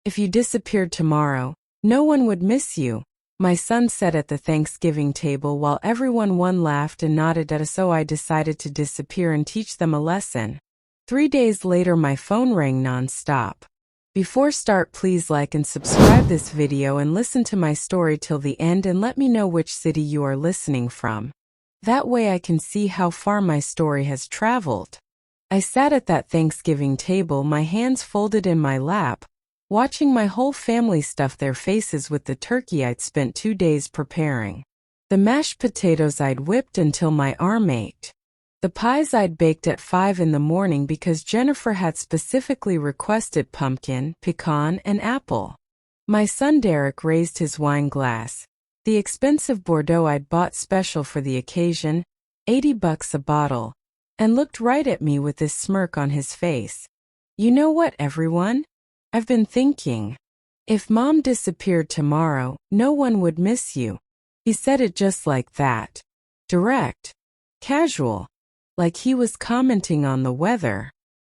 If you disappeared tomorrow, no one would miss you, my son said at the Thanksgiving table while everyone laughed and nodded.So I decided to disappear and teach them a lesson. 3 days later my phone rang non-stop. Before start, please like and subscribe this video and listen to my story till the end and let me know which city you are listening from. That way I can see how far my story has traveled. I sat at that Thanksgiving table, my hands folded in my lap, watching my whole family stuff their faces with the turkey I'd spent 2 days preparing, the mashed potatoes I'd whipped until my arm ached, the pies I'd baked at 5 in the morning because Jennifer had specifically requested pumpkin, pecan, and apple. My son Derek raised his wine glass, the expensive Bordeaux I'd bought special for the occasion, $80 a bottle, and looked right at me with this smirk on his face. You know what, everyone? I've been thinking. If Mom disappeared tomorrow, no one would miss you. He said it just like that. Direct. Casual. Like he was commenting on the weather.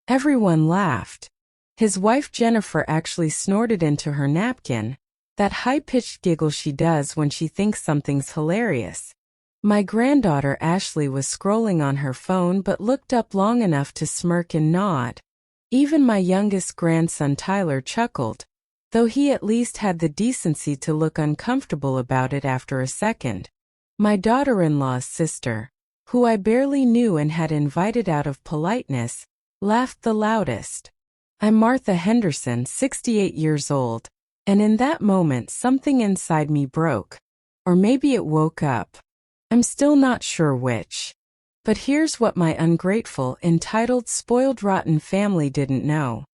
Everyone laughed. His wife Jennifer actually snorted into her napkin, that high-pitched giggle she does when she thinks something's hilarious. My granddaughter Ashley was scrolling on her phone but looked up long enough to smirk and nod. Even my youngest grandson Tyler chuckled, though he at least had the decency to look uncomfortable about it after a second. My daughter-in-law's sister, who I barely knew and had invited out of politeness, laughed the loudest. I'm Martha Henderson, 68 years old, and in that moment something inside me broke. Or maybe it woke up. I'm still not sure which. But here's what my ungrateful, entitled, spoiled rotten family didn't know.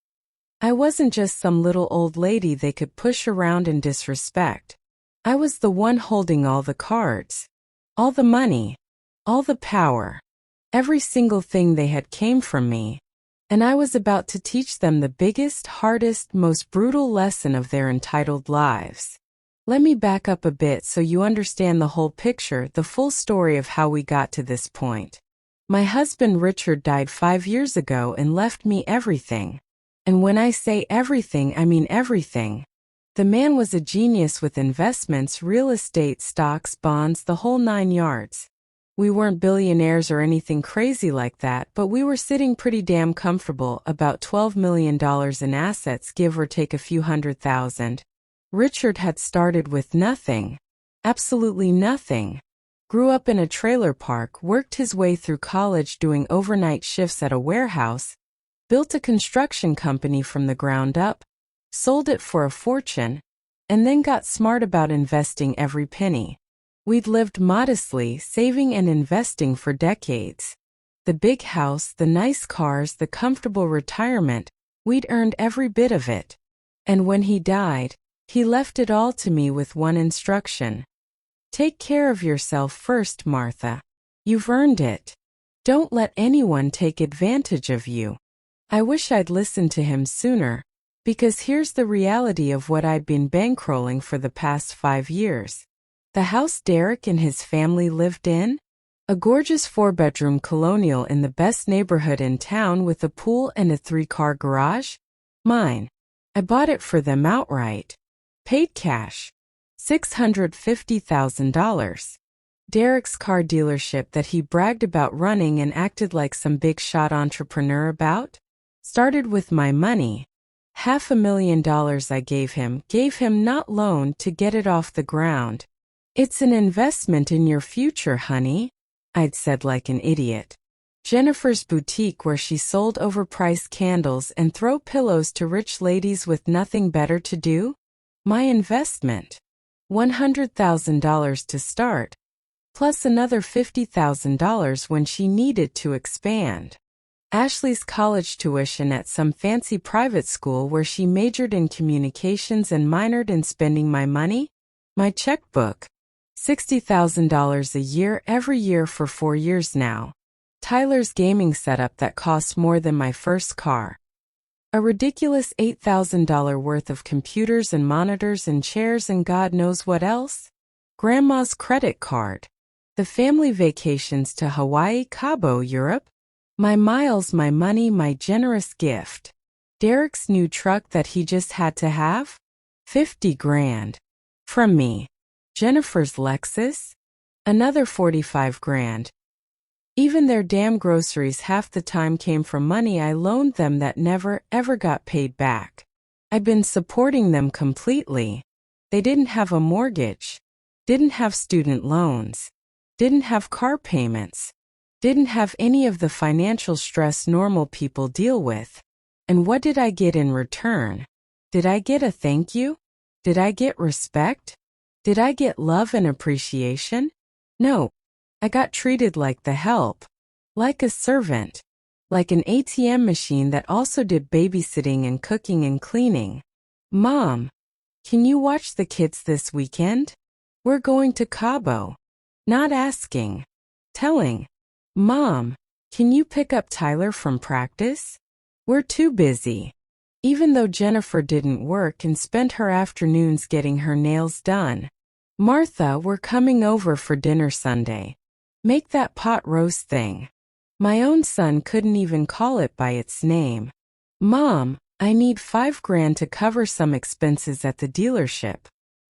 I wasn't just some little old lady they could push around and disrespect. I was the one holding all the cards. All the money. All the power. Every single thing they had came from me. And I was about to teach them the biggest, hardest, most brutal lesson of their entitled lives. Let me back up a bit so you understand the whole picture, the full story of how we got to this point. My husband Richard died 5 years ago and left me everything. And when I say everything, I mean everything. The man was a genius with investments, real estate, stocks, bonds, the whole 9 yards. We weren't billionaires or anything crazy like that, but we were sitting pretty damn comfortable, about $12 million in assets, give or take a few $100,000. Richard had started with nothing. Absolutely nothing. Grew up in a trailer park, worked his way through college doing overnight shifts at a warehouse, built a construction company from the ground up, sold it for a fortune, and then got smart about investing every penny. We'd lived modestly, saving and investing for decades. The big house, the nice cars, the comfortable retirement, we'd earned every bit of it. And when he died, he left it all to me with one instruction. Take care of yourself first, Martha. You've earned it. Don't let anyone take advantage of you. I wish I'd listened to him sooner, because here's the reality of what I'd been bankrolling for the past 5 years. The house Derek and his family lived in? A gorgeous 4-bedroom colonial in the best neighborhood in town with a pool and a 3-car garage? Mine. I bought it for them outright. Paid cash. $650,000. Derek's car dealership that he bragged about running and acted like some big shot entrepreneur about? Started with my money. $500,000 I gave him, not loan, to get it off the ground. It's an investment in your future, honey, I'd said like an idiot. Jennifer's boutique where she sold overpriced candles and throw pillows to rich ladies with nothing better to do? My investment. $100,000 to start, plus another $50,000 when she needed to expand. Ashley's college tuition at some fancy private school where she majored in communications and minored in spending my money? My checkbook. $60,000 a year every year for 4 years now. Tyler's gaming setup that cost more than my first car. A ridiculous $8,000 worth of computers and monitors and chairs and God knows what else. Grandma's credit card. The family vacations to Hawaii, Cabo, Europe. My miles, my money, my generous gift. Derek's new truck that he just had to have? 50 grand. From me. Jennifer's Lexus? Another 45 grand. Even their damn groceries half the time came from money I loaned them that never, ever got paid back. I'd been supporting them completely. They didn't have a mortgage. Didn't have student loans. Didn't have car payments. Didn't have any of the financial stress normal people deal with. And what did I get in return? Did I get a thank you? Did I get respect? Did I get love and appreciation? No. I got treated like the help. Like a servant. Like an ATM machine that also did babysitting and cooking and cleaning. Mom, can you watch the kids this weekend? We're going to Cabo. Not asking. Telling. Mom, can you pick up Tyler from practice? We're too busy. Even though Jennifer didn't work and spent her afternoons getting her nails done. Martha, we're coming over for dinner Sunday. Make that pot roast thing. My own son couldn't even call it by its name. Mom, I need 5 grand to cover some expenses at the dealership.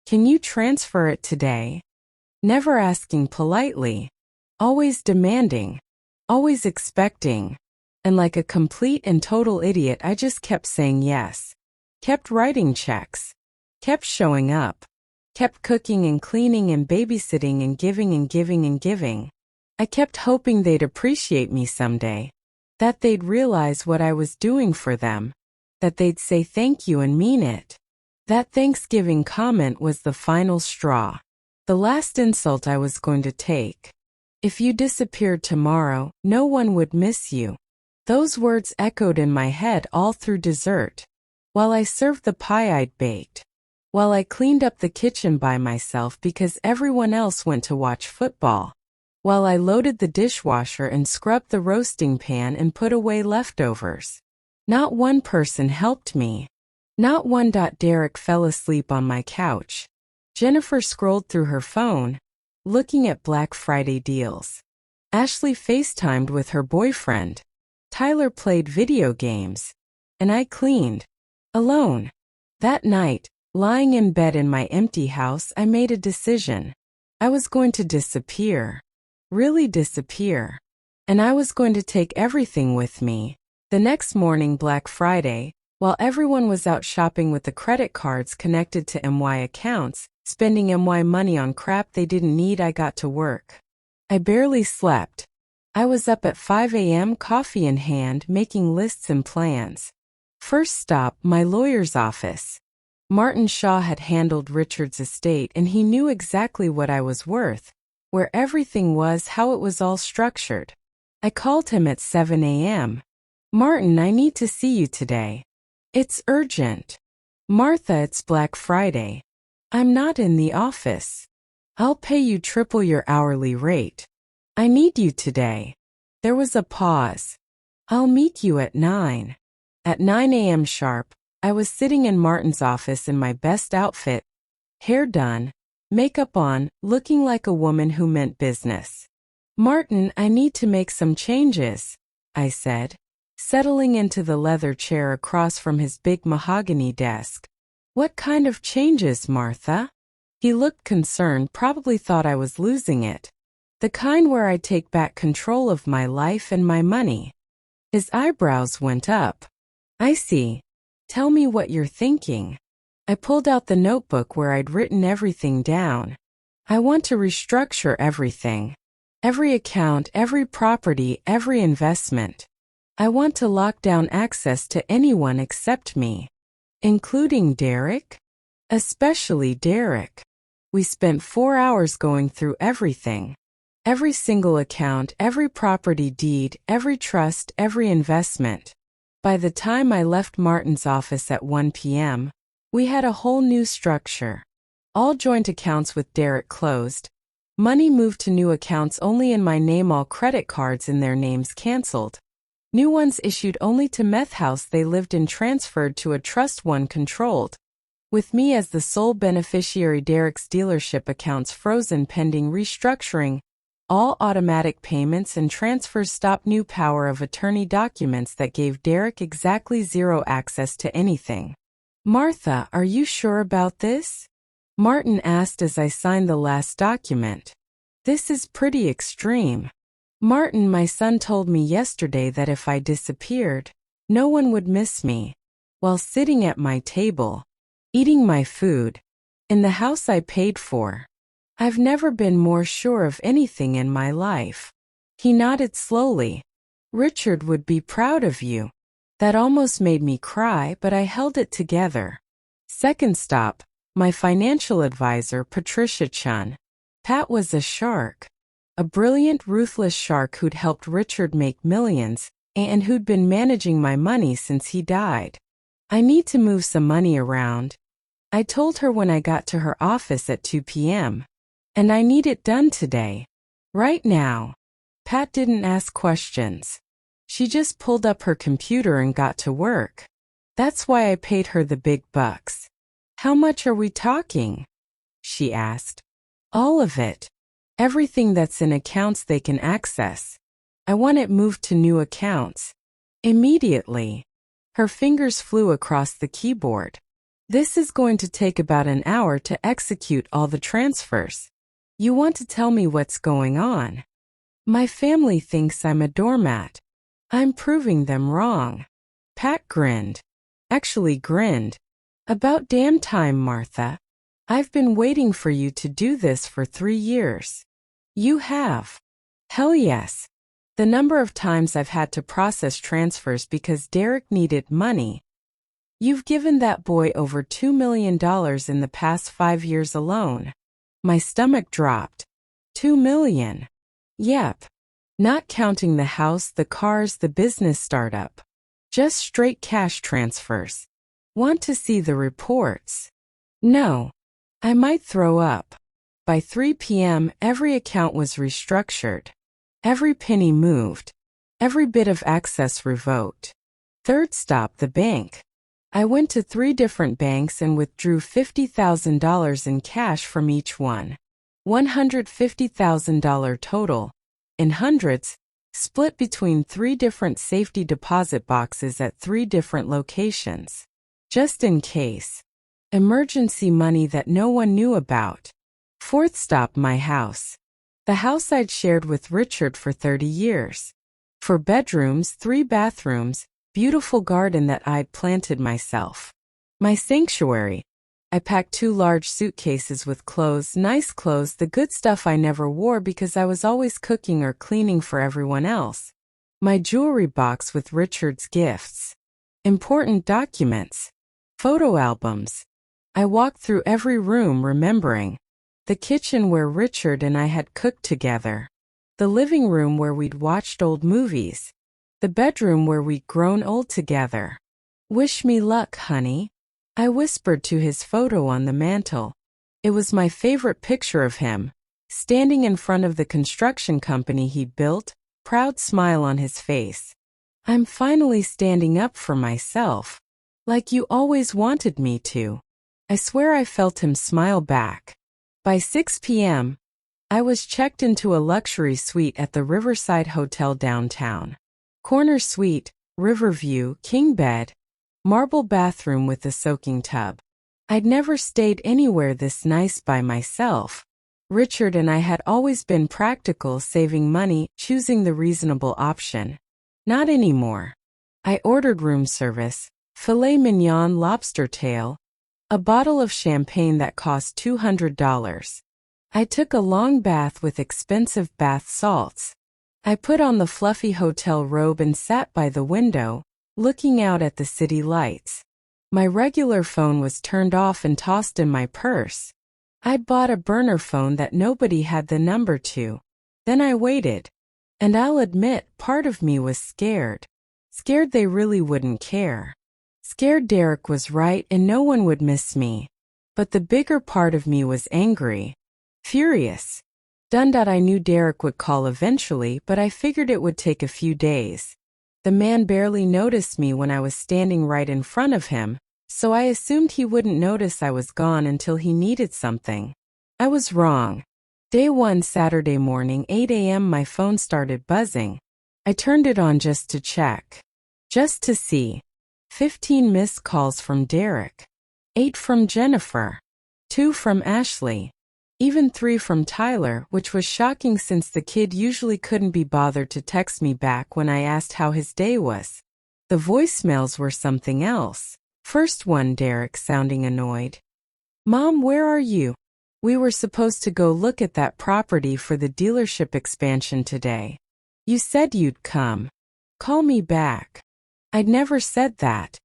Can you transfer it today? Never asking politely. Always demanding. Always expecting. And like a complete and total idiot, I just kept saying yes. Kept writing checks. Kept showing up. Kept cooking and cleaning and babysitting and giving and giving and giving. I kept hoping they'd appreciate me someday. That they'd realize what I was doing for them. That they'd say thank you and mean it. That Thanksgiving comment was the final straw. The last insult I was going to take. If you disappeared tomorrow, no one would miss you. Those words echoed in my head all through dessert. While I served the pie I'd baked. While I cleaned up the kitchen by myself because everyone else went to watch football. While I loaded the dishwasher and scrubbed the roasting pan and put away leftovers. Not one person helped me. Not one. Derek fell asleep on my couch. Jennifer scrolled through her phone, looking at Black Friday deals. Ashley FaceTimed with her boyfriend. Tyler played video games. And I cleaned. Alone. That night, lying in bed in my empty house, I made a decision. I was going to disappear. Really disappear. And I was going to take everything with me. The next morning, Black Friday, while everyone was out shopping with the credit cards connected to MY accounts, spending MY money on crap they didn't need, I got to work. I barely slept. I was up at 5 a.m., coffee in hand, making lists and plans. First stop, my lawyer's office. Martin Shaw had handled Richard's estate and he knew exactly what I was worth, where everything was, how it was all structured. I called him at 7 a.m. Martin, I need to see you today. It's urgent. Martha, it's Black Friday. I'm not in the office. I'll pay you triple your hourly rate. I need you today. There was a pause. I'll meet you at 9. At 9 a.m. sharp, I was sitting in Martin's office in my best outfit, hair done, makeup on, looking like a woman who meant business. Martin, I need to make some changes, I said, settling into the leather chair across from his big mahogany desk. What kind of changes, Martha? He looked concerned, probably thought I was losing it. The kind where I take back control of my life and my money. His eyebrows went up. I see. Tell me what you're thinking. I pulled out the notebook where I'd written everything down. I want to restructure everything. Every account, every property, every investment. I want to lock down access to anyone except me. Including Derek? Especially Derek. We spent 4 hours going through everything. Every single account, every property deed, every trust, every investment. By the time I left Martin's office at 1 p.m., we had a whole new structure. All joint accounts with Derek closed. Money moved to new accounts only in my name, all credit cards in their names canceled. New ones issued only to meth house they lived in transferred to a trust one controlled. With me as the sole beneficiary, Derek's dealership accounts frozen pending restructuring. all automatic payments and transfers stopped new power of attorney documents that gave Derek exactly zero access to anything. Martha, are you sure about this? Martin asked as I signed the last document. This is pretty extreme. Martin, my son told me yesterday that if I disappeared, no one would miss me. While sitting at my table, eating my food, in the house I paid for. I've never been more sure of anything in my life. He nodded slowly. Richard would be proud of you. That almost made me cry, but I held it together. Second stop, my financial advisor, Patricia Chun. Pat was a shark. A brilliant, ruthless shark who'd helped Richard make millions, and who'd been managing my money since he died. I need to move some money around. I told her when I got to her office at 2 p.m. And I need it done today. Right now. Pat didn't ask questions. She just pulled up her computer and got to work. That's why I paid her the big bucks. How much are we talking? She asked. All of it. Everything that's in accounts they can access. I want it moved to new accounts. Immediately. Her fingers flew across the keyboard. This is going to take about an hour to execute all the transfers. You want to tell me what's going on? My family thinks I'm a doormat. I'm proving them wrong. Pat grinned. Actually grinned. About damn time, Martha. I've been waiting for you to do this for 3 years. You have. Hell yes. The number of times I've had to process transfers because Derek needed money. You've given that boy over $2 million in the past 5 years alone. My stomach dropped. $2 million. Yep. Not counting the house, the cars, the business startup. Just straight cash transfers. Want to see the reports? No. I might throw up. By 3 p.m., every account was restructured. Every penny moved. Every bit of access revoked. Third stop, the bank. I went to 3 different banks and withdrew $50,000 in cash from each one. $150,000 total. In hundreds, split between 3 different safety deposit boxes at 3 different locations. Just in case. Emergency money that no one knew about. Fourth stop, my house. The house I'd shared with Richard for 30 years. 4 bedrooms, 3 bathrooms, beautiful garden that I'd planted myself. My sanctuary. I packed 2 large suitcases with clothes, nice clothes, the good stuff I never wore because I was always cooking or cleaning for everyone else. My jewelry box with Richard's gifts. Important documents. Photo albums. I walked through every room remembering. The kitchen where Richard and I had cooked together. The living room where we'd watched old movies. The bedroom where we'd grown old together. Wish me luck, honey. I whispered to his photo on the mantel. It was my favorite picture of him, standing in front of the construction company he built, proud smile on his face. I'm finally standing up for myself. Like you always wanted me to. I swear I felt him smile back. By 6 p.m., I was checked into a luxury suite at the Riverside Hotel downtown. Corner suite, riverview, king bed, marble bathroom with a soaking tub. I'd never stayed anywhere this nice by myself. Richard and I had always been practical, saving money, choosing the reasonable option. Not anymore. I ordered room service, filet mignon, lobster tail, a bottle of champagne that cost $200. I took a long bath with expensive bath salts. I put on the fluffy hotel robe and sat by the window, looking out at the city lights. My regular phone was turned off and tossed in my purse. I'd bought a burner phone that nobody had the number to. Then I waited. And I'll admit, part of me was scared. Scared they really wouldn't care. Scared Derek was right and no one would miss me. But the bigger part of me was angry. Furious. Done that I knew Derek would call eventually, but I figured it would take a few days. The man barely noticed me when I was standing right in front of him, so I assumed he wouldn't notice I was gone until he needed something. I was wrong. Day 1 Saturday morning 8 a.m. My phone started buzzing. I turned it on just to check. Just to see. 15 missed calls from Derek. 8 from Jennifer. 2 from Ashley. Even 3 from Tyler, which was shocking since the kid usually couldn't be bothered to text me back when I asked how his day was. The voicemails were something else. First one, Derek sounding annoyed. "Mom, where are you? We were supposed to go look at that property for the dealership expansion today. You said you'd come. Call me back." I'd never said that.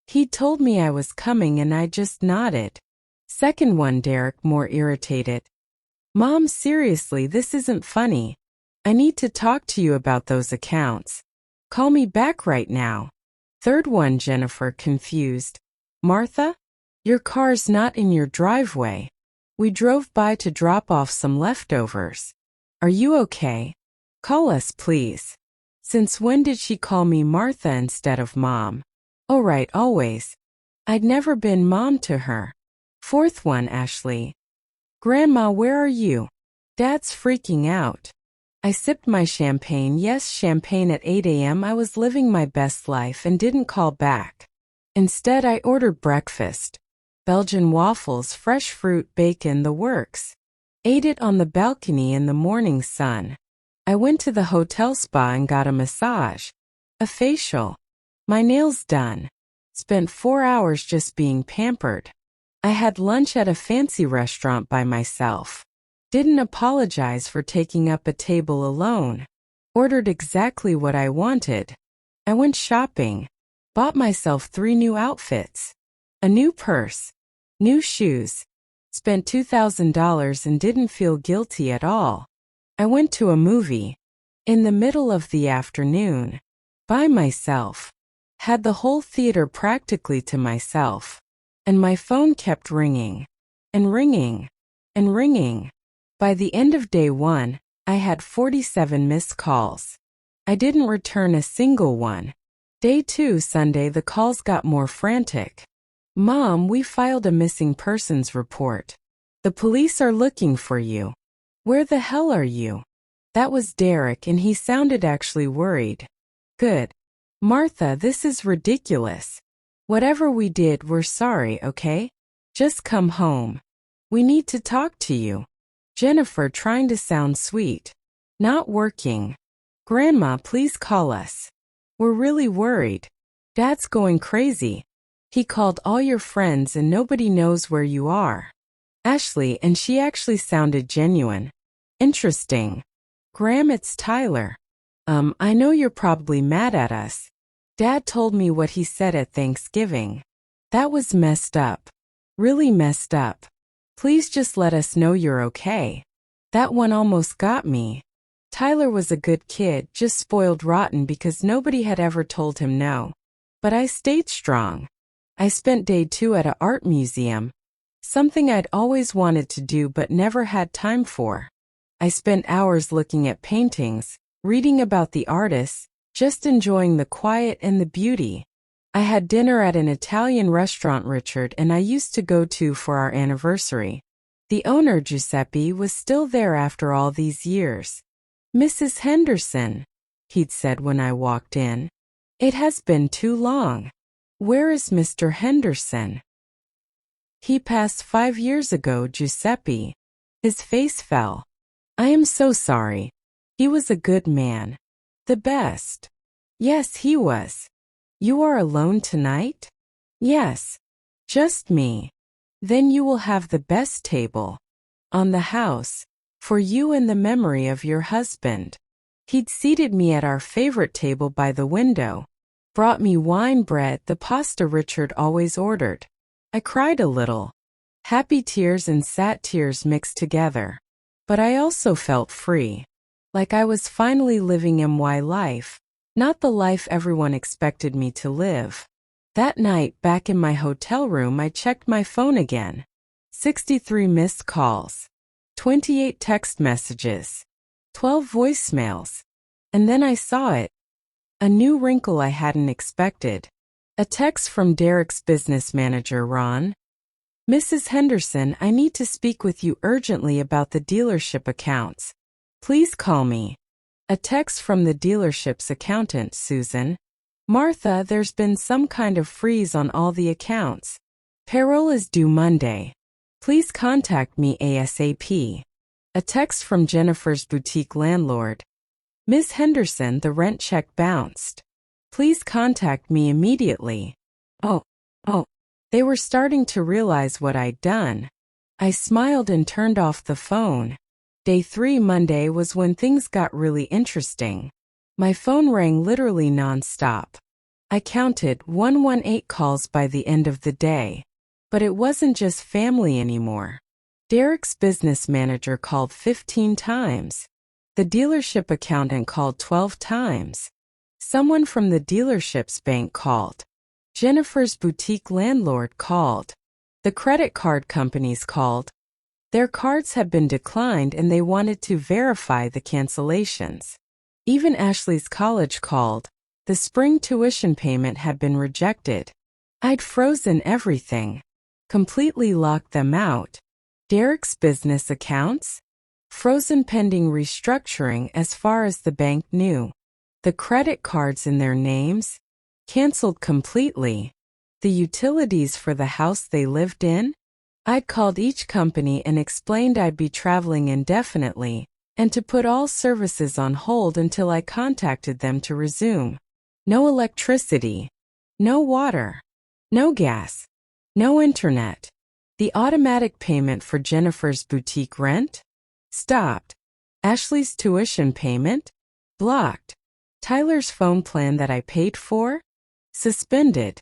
He told me I was coming and I just nodded. Second one, Derek more irritated. "Mom, seriously, this isn't funny. I need to talk to you about those accounts. Call me back right now." Third one, Jennifer confused. "Martha? Your car's not in your driveway. We drove by to drop off some leftovers. Are you okay? Call us, please." Since when did she call me Martha instead of Mom? Oh right, always. I'd never been Mom to her. Fourth one, Ashley. "Grandma, where are you? Dad's freaking out." I sipped my champagne. Yes, champagne at 8 a.m. I was living my best life and didn't call back. Instead, I ordered breakfast. Belgian waffles, fresh fruit, bacon, the works. Ate it on the balcony in the morning sun. I went to the hotel spa and got a massage. A facial. My nails done. Spent 4 hours just being pampered. I had lunch at a fancy restaurant by myself. Didn't apologize for taking up a table alone. Ordered exactly what I wanted. I went shopping. Bought myself 3 new outfits. A new purse. New shoes. Spent $2,000 and didn't feel guilty at all. I went to a movie. In the middle of the afternoon. By myself. Had the whole theater practically to myself. And my phone kept ringing. And ringing. And ringing. By the end of day 1, I had 47 missed calls. I didn't return a single one. Day 2 Sunday the calls got more frantic. "Mom, we filed a missing persons report. The police are looking for you. Where the hell are you?" That was Derek and he sounded actually worried. "Good. Martha, this is ridiculous. Whatever we did, we're sorry, okay? Just come home. We need to talk to you." Jennifer trying to sound sweet. "Not working. Grandma, please call us. We're really worried. Dad's going crazy. He called all your friends and nobody knows where you are." Ashley, and she actually sounded genuine. "Interesting. Graham, it's Tyler. I know you're probably mad at us. Dad told me what he said at Thanksgiving. That was messed up. Really messed up. Please just let us know you're okay." That one almost got me. Tyler was a good kid, just spoiled rotten because nobody had ever told him no. But I stayed strong. I spent day 2 at an art museum. Something I'd always wanted to do but never had time for. I spent hours looking at paintings, reading about the artists, just enjoying the quiet and the beauty. I had dinner at an Italian restaurant Richard and I used to go to for our anniversary. The owner, Giuseppe, was still there after all these years. "Mrs. Henderson," he'd said when I walked in. "It has been too long. Where is Mr. Henderson?" "He passed 5 years ago, Giuseppe." His face fell. "I am so sorry. He was a good man. The best." "Yes, he was. You are alone tonight?" "Yes. Just me." "Then you will have the best table on the house for you in the memory of your husband." He'd seated me at our favorite table by the window. Brought me wine, bread, the pasta Richard always ordered. I cried a little. Happy tears and sad tears mixed together. But I also felt free. Like I was finally living my life. Not the life everyone expected me to live. That night, back in my hotel room, I checked my phone again. 63 missed calls. 28 text messages. 12 voicemails. And then I saw it. A new wrinkle I hadn't expected. A text from Derek's business manager, Ron. Mrs. Henderson, I need to speak with you urgently about the dealership accounts. Please call me. A text from the dealership's accountant, Susan. Martha, there's been some kind of freeze on all the accounts. Payroll is due Monday. Please contact me ASAP. A text from Jennifer's boutique landlord. Ms. Henderson, the rent check bounced. Please contact me immediately. Oh. They were starting to realize what I'd done. I smiled and turned off the phone. Day 3 Monday was when things got really interesting. My phone rang literally non-stop. I counted 118 calls by the end of the day. But it wasn't just family anymore. Derek's business manager called 15 times. The dealership accountant called 12 times. Someone from the dealership's bank called. Jennifer's boutique landlord called. The credit card companies called. Their cards had been declined and they wanted to verify the cancellations. Even Ashley's college called. The spring tuition payment had been rejected. I'd frozen everything. Completely locked them out. Derek's business accounts? Frozen pending restructuring as far as the bank knew. The credit cards in their names? Canceled completely. The utilities for the house they lived in? I'd called each company and explained I'd be traveling indefinitely, and to put all services on hold until I contacted them to resume. No electricity. No water. No gas. No internet. The automatic payment for Jennifer's boutique rent? Stopped. Ashley's tuition payment? Blocked. Tyler's phone plan that I paid for? Suspended.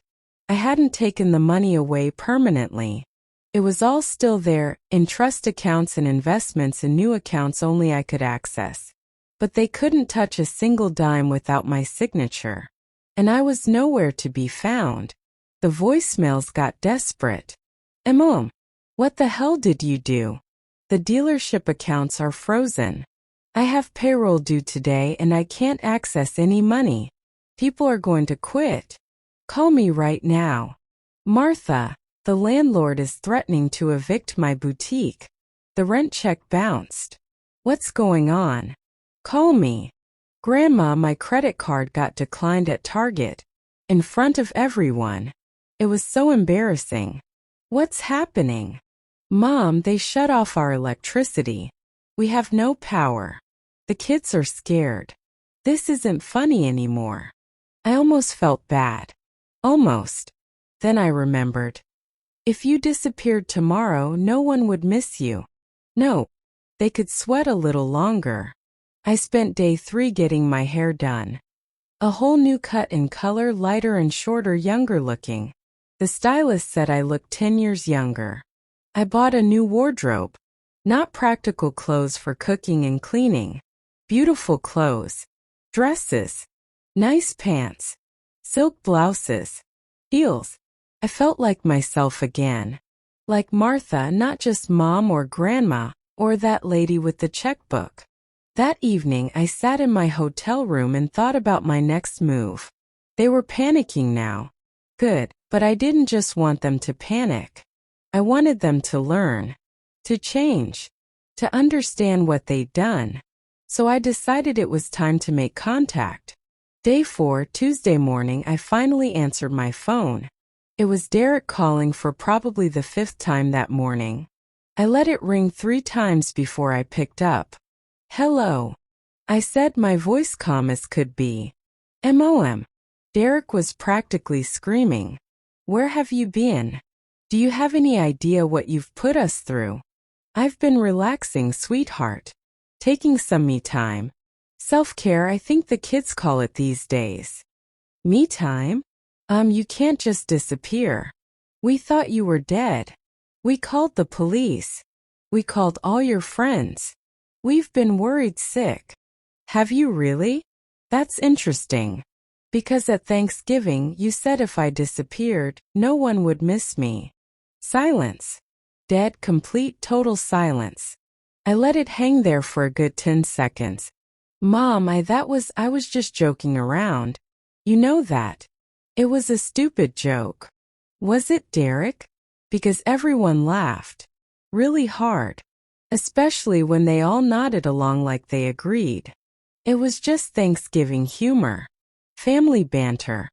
I hadn't taken the money away permanently. It was all still there, in trust accounts and investments and new accounts only I could access. But they couldn't touch a single dime without my signature. And I was nowhere to be found. The voicemails got desperate. Mom, what the hell did you do? The dealership accounts are frozen. I have payroll due today and I can't access any money. People are going to quit. Call me right now. Martha, the landlord is threatening to evict my boutique. The rent check bounced. What's going on? Call me. Grandma, my credit card got declined at Target. In front of everyone. It was so embarrassing. What's happening? Mom, they shut off our electricity. We have no power. The kids are scared. This isn't funny anymore. I almost felt bad. Almost. Then I remembered. If you disappeared tomorrow, no one would miss you. No. They could sweat a little longer. I spent day 3 getting my hair done. A whole new cut in color, lighter and shorter, younger looking. The stylist said I looked 10 years younger. I bought a new wardrobe. Not practical clothes for cooking and cleaning. Beautiful clothes. Dresses. Nice pants. Silk blouses. Heels. I felt like myself again. Like Martha, not just mom or grandma, or that lady with the checkbook. That evening I sat in my hotel room and thought about my next move. They were panicking now. Good, but I didn't just want them to panic. I wanted them to learn. To change. To understand what they'd done. So I decided it was time to make contact. Day 4, Tuesday morning, I finally answered my phone. It was Derek calling for probably the 5th time that morning. I let it ring 3 times before I picked up. Hello. I said, my voice calm as could be. Mom. Derek was practically screaming. Where have you been? Do you have any idea what you've put us through? I've been relaxing, sweetheart. Taking some me time. Self-care, I think the kids call it these days. Me time? You can't just disappear. We thought you were dead. We called the police. We called all your friends. We've been worried sick. Have you really? That's interesting. Because at Thanksgiving you said if I disappeared, no one would miss me. Silence. Dead, complete, total silence. I let it hang there for a good 10 seconds. Mom, I was just joking around. You know that. It was a stupid joke. Was it, Derek? because everyone laughed. Really hard. Especially when they all nodded along like they agreed. It was just Thanksgiving humor. Family banter.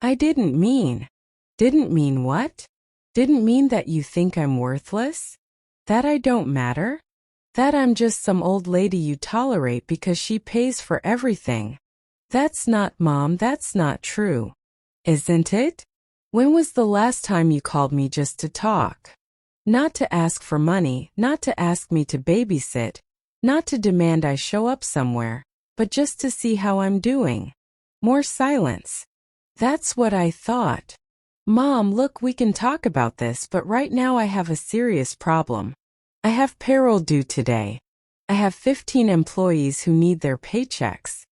I didn't mean. Didn't mean what? Didn't mean that you think I'm worthless? That I don't matter? That I'm just some old lady you tolerate because she pays for everything? That's not, Mom, that's not true. Isn't it? When was the last time you called me just to talk? Not to ask for money, not to ask me to babysit, not to demand I show up somewhere, but just to see how I'm doing. More silence. That's what I thought. Mom, look, we can talk about this, but right now I have a serious problem. I have payroll due today. I have 15 employees who need their paychecks.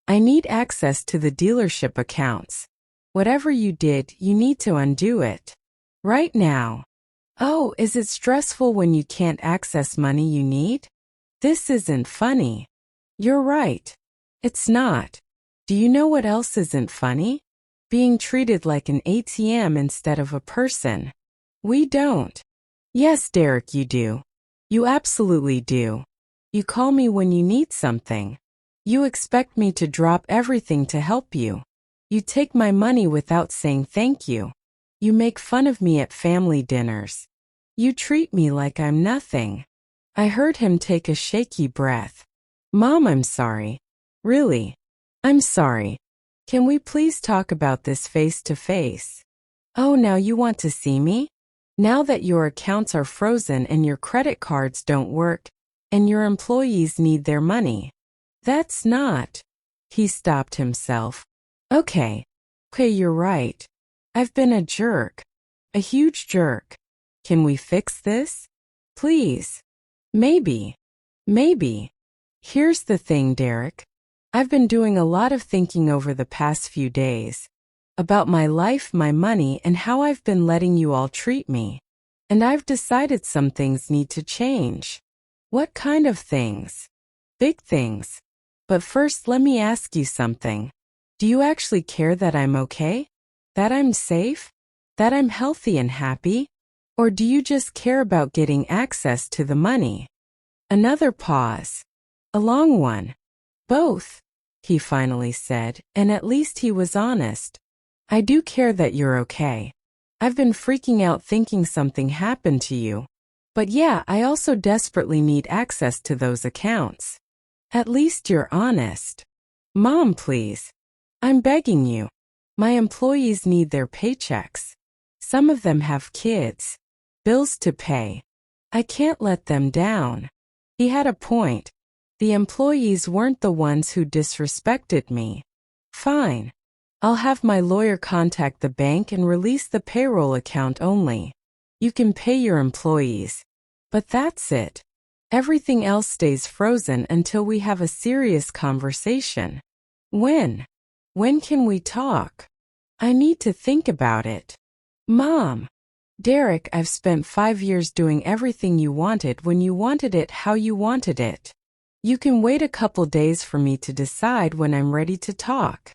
I need access to the dealership accounts. Whatever you did, you need to undo it. Right now. Oh, is it stressful when you can't access money you need? This isn't funny. You're right. It's not. Do you know what else isn't funny? Being treated like an ATM instead of a person. We don't. Yes, Derek, you do. You absolutely do. You call me when you need something. You expect me to drop everything to help you. You take my money without saying thank you. You make fun of me at family dinners. You treat me like I'm nothing. I heard him take a shaky breath. Mom, I'm sorry. Really. I'm sorry. Can we please talk about this face to face? Oh, now you want to see me? Now that your accounts are frozen and your credit cards don't work, and your employees need their money. That's not. He stopped himself. Okay, you're right. I've been a jerk. A huge jerk. Can we fix this? Please. Maybe. Here's the thing, Derek. I've been doing a lot of thinking over the past few days. About my life, my money, and how I've been letting you all treat me. And I've decided some things need to change. What kind of things? Big things. But first, let me ask you something. Do you actually care that I'm okay? That I'm safe? That I'm healthy and happy? Or do you just care about getting access to the money? Another pause. A long one. Both, he finally said, and at least he was honest. I do care that you're okay. I've been freaking out thinking something happened to you. But yeah, I also desperately need access to those accounts. At least you're honest. Mom, please. I'm begging you. My employees need their paychecks. Some of them have kids. Bills to pay. I can't let them down. He had a point. The employees weren't the ones who disrespected me. Fine. I'll have my lawyer contact the bank and release the payroll account only. You can pay your employees. But that's it. Everything else stays frozen until we have a serious conversation. When? When can we talk? I need to think about it. Mom. Derek, I've spent 5 years doing everything you wanted when you wanted it how you wanted it. You can wait a couple days for me to decide when I'm ready to talk.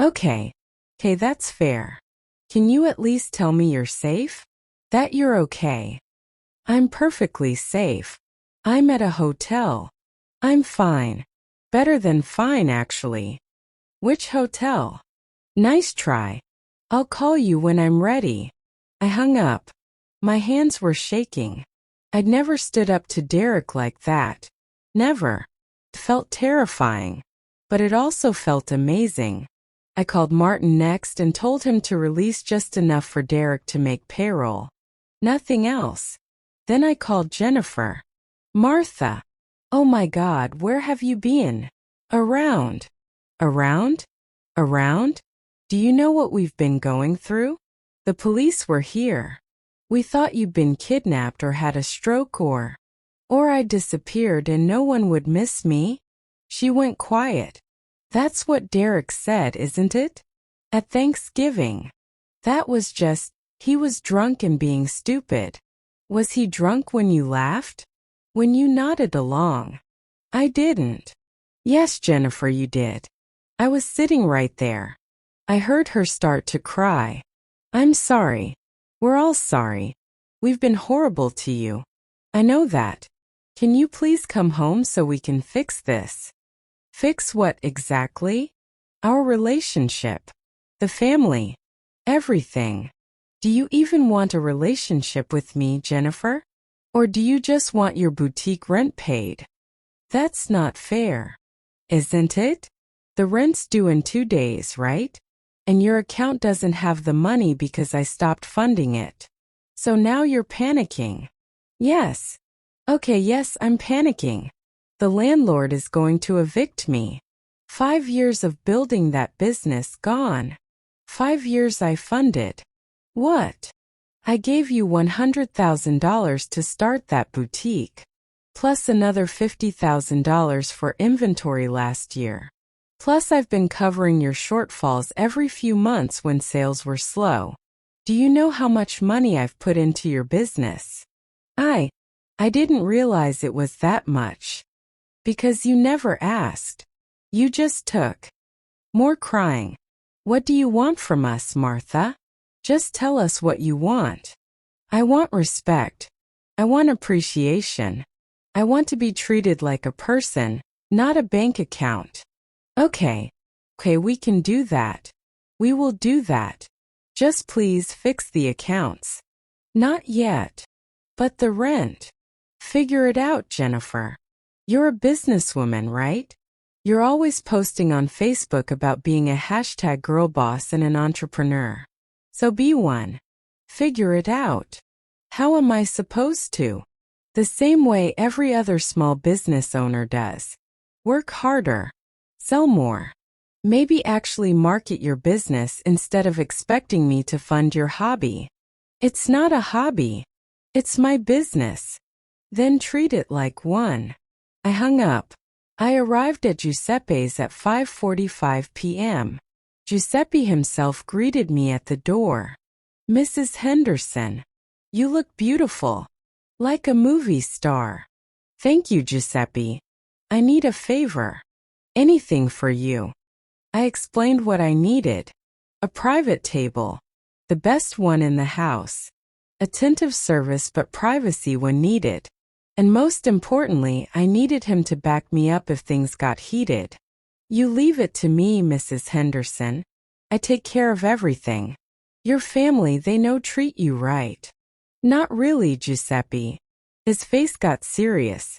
Okay, that's fair. Can you at least tell me you're safe? That you're okay? I'm perfectly safe. I'm at a hotel. I'm fine. Better than fine, actually. Which hotel? Nice try. I'll call you when I'm ready. I hung up. My hands were shaking. I'd never stood up to Derek like that. Never. It felt terrifying. But it also felt amazing. I called Martin next and told him to release just enough for Derek to make payroll. Nothing else. Then I called Jennifer. Martha. Oh my God, where have you been? Around. Around? Around? Do you know what we've been going through? The police were here. We thought you'd been kidnapped or had a stroke or I disappeared and no one would miss me. She went quiet. That's what Derek said, isn't it? At Thanksgiving. That was just, he was drunk and being stupid. Was he drunk when you laughed? When you nodded along? I didn't. Yes, Jennifer, you did. I was sitting right there. I heard her start to cry. I'm sorry. We're all sorry. We've been horrible to you. I know that. Can you please come home so we can fix this? Fix what exactly? Our relationship. The family. Everything. Do you even want a relationship with me, Jennifer? Or do you just want your boutique rent paid? That's not fair. Isn't it? The rent's due in 2 days, right? And your account doesn't have the money because I stopped funding it. So now you're panicking. Yes. Okay, yes, I'm panicking. The landlord is going to evict me. 5 years of building that business gone. 5 years I funded. What? I gave you $100,000 to start that boutique, plus another $50,000 for inventory last year. Plus I've been covering your shortfalls every few months when sales were slow. Do you know how much money I've put into your business? I didn't realize it was that much. Because you never asked. You just took. More crying. What do you want from us, Martha? Just tell us what you want. I want respect. I want appreciation. I want to be treated like a person, not a bank account. Okay, we can do that. We will do that. Just please fix the accounts. Not yet. But the rent. Figure it out, Jennifer. You're a businesswoman, right? You're always posting on Facebook about being a #girl boss and an entrepreneur. So be one. Figure it out. How am I supposed to? The same way every other small business owner does. Work harder. Sell more. Maybe actually market your business instead of expecting me to fund your hobby. It's not a hobby. It's my business. Then treat it like one. I hung up. I arrived at Giuseppe's at 5:45 p.m. Giuseppe himself greeted me at the door. Mrs. Henderson, you look beautiful. Like a movie star. Thank you, Giuseppe. I need a favor. Anything for you. I explained what I needed. A private table. The best one in the house. Attentive service but privacy when needed. And most importantly, I needed him to back me up if things got heated. You leave it to me, Mrs. Henderson. I take care of everything. Your family, they know treat you right. Not really, Giuseppe. His face got serious.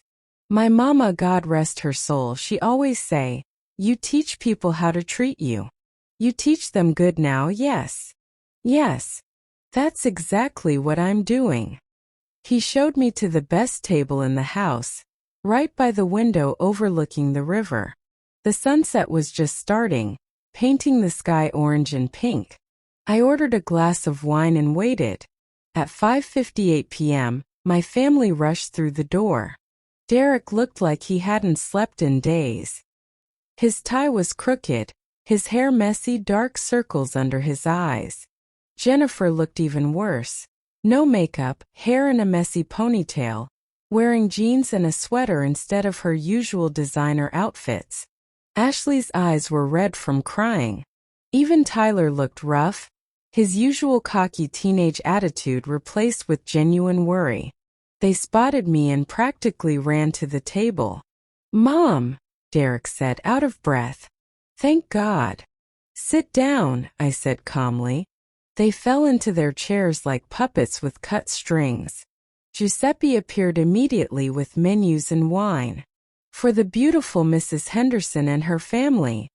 My mama, God rest her soul, she always say, you teach people how to treat you. You teach them good now, yes. Yes. That's exactly what I'm doing. He showed me to the best table in the house, right by the window overlooking the river. The sunset was just starting, painting the sky orange and pink. I ordered a glass of wine and waited. At 5:58 p.m., my family rushed through the door. Derek looked like he hadn't slept in days. His tie was crooked, his hair messy, dark circles under his eyes. Jennifer looked even worse. No makeup, hair in a messy ponytail, wearing jeans and a sweater instead of her usual designer outfits. Ashley's eyes were red from crying. Even Tyler looked rough, his usual cocky teenage attitude replaced with genuine worry. They spotted me and practically ran to the table. Mom, Derek said, out of breath. Thank God. Sit down, I said calmly. They fell into their chairs like puppets with cut strings. Giuseppe appeared immediately with menus and wine. For the beautiful Mrs. Henderson and her family,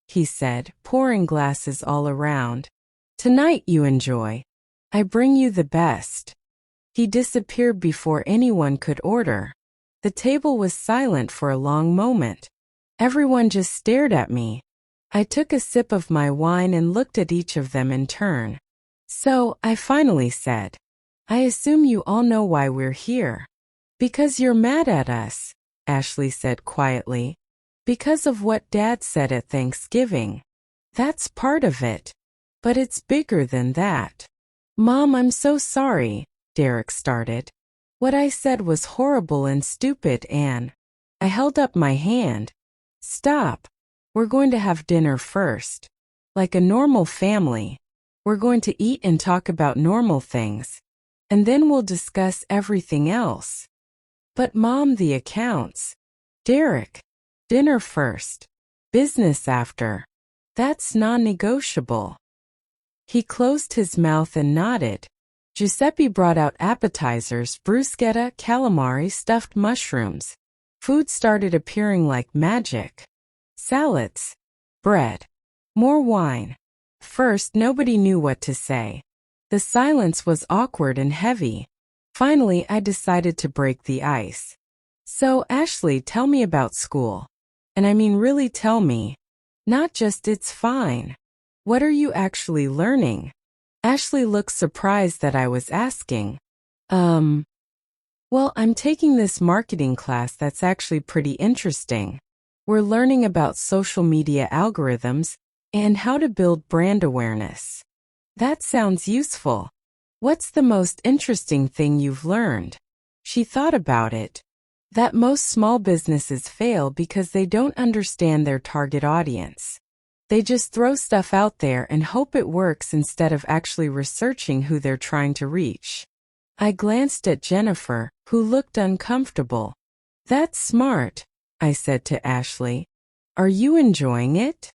he said, pouring glasses all around. Tonight you enjoy. I bring you the best. He disappeared before anyone could order. The table was silent for a long moment. Everyone just stared at me. I took a sip of my wine and looked at each of them in turn. So, I finally said, I assume you all know why we're here. Because you're mad at us, Ashley said quietly. Because of what Dad said at Thanksgiving. That's part of it. But it's bigger than that. Mom, I'm so sorry, Derek started. What I said was horrible and stupid, and I held up my hand. Stop. We're going to have dinner first. Like a normal family. We're going to eat and talk about normal things. and then we'll discuss everything else. But Mom, the accounts. Derek, dinner first, business after. That's non-negotiable. He closed his mouth and nodded. Giuseppe brought out appetizers, bruschetta, calamari, stuffed mushrooms. Food started appearing like magic. Salads, bread, more wine. First, nobody knew what to say. The silence was awkward and heavy. Finally, I decided to break the ice. So, Ashley, tell me about school. And I mean really tell me. Not just it's fine. What are you actually learning? Ashley looked surprised that I was asking. Well, I'm taking this marketing class that's actually pretty interesting. We're learning about social media algorithms and how to build brand awareness. That sounds useful. What's the most interesting thing you've learned? She thought about it. That most small businesses fail because they don't understand their target audience. They just throw stuff out there and hope it works instead of actually researching who they're trying to reach. I glanced at Jennifer, who looked uncomfortable. That's smart, I said to Ashley. Are you enjoying it?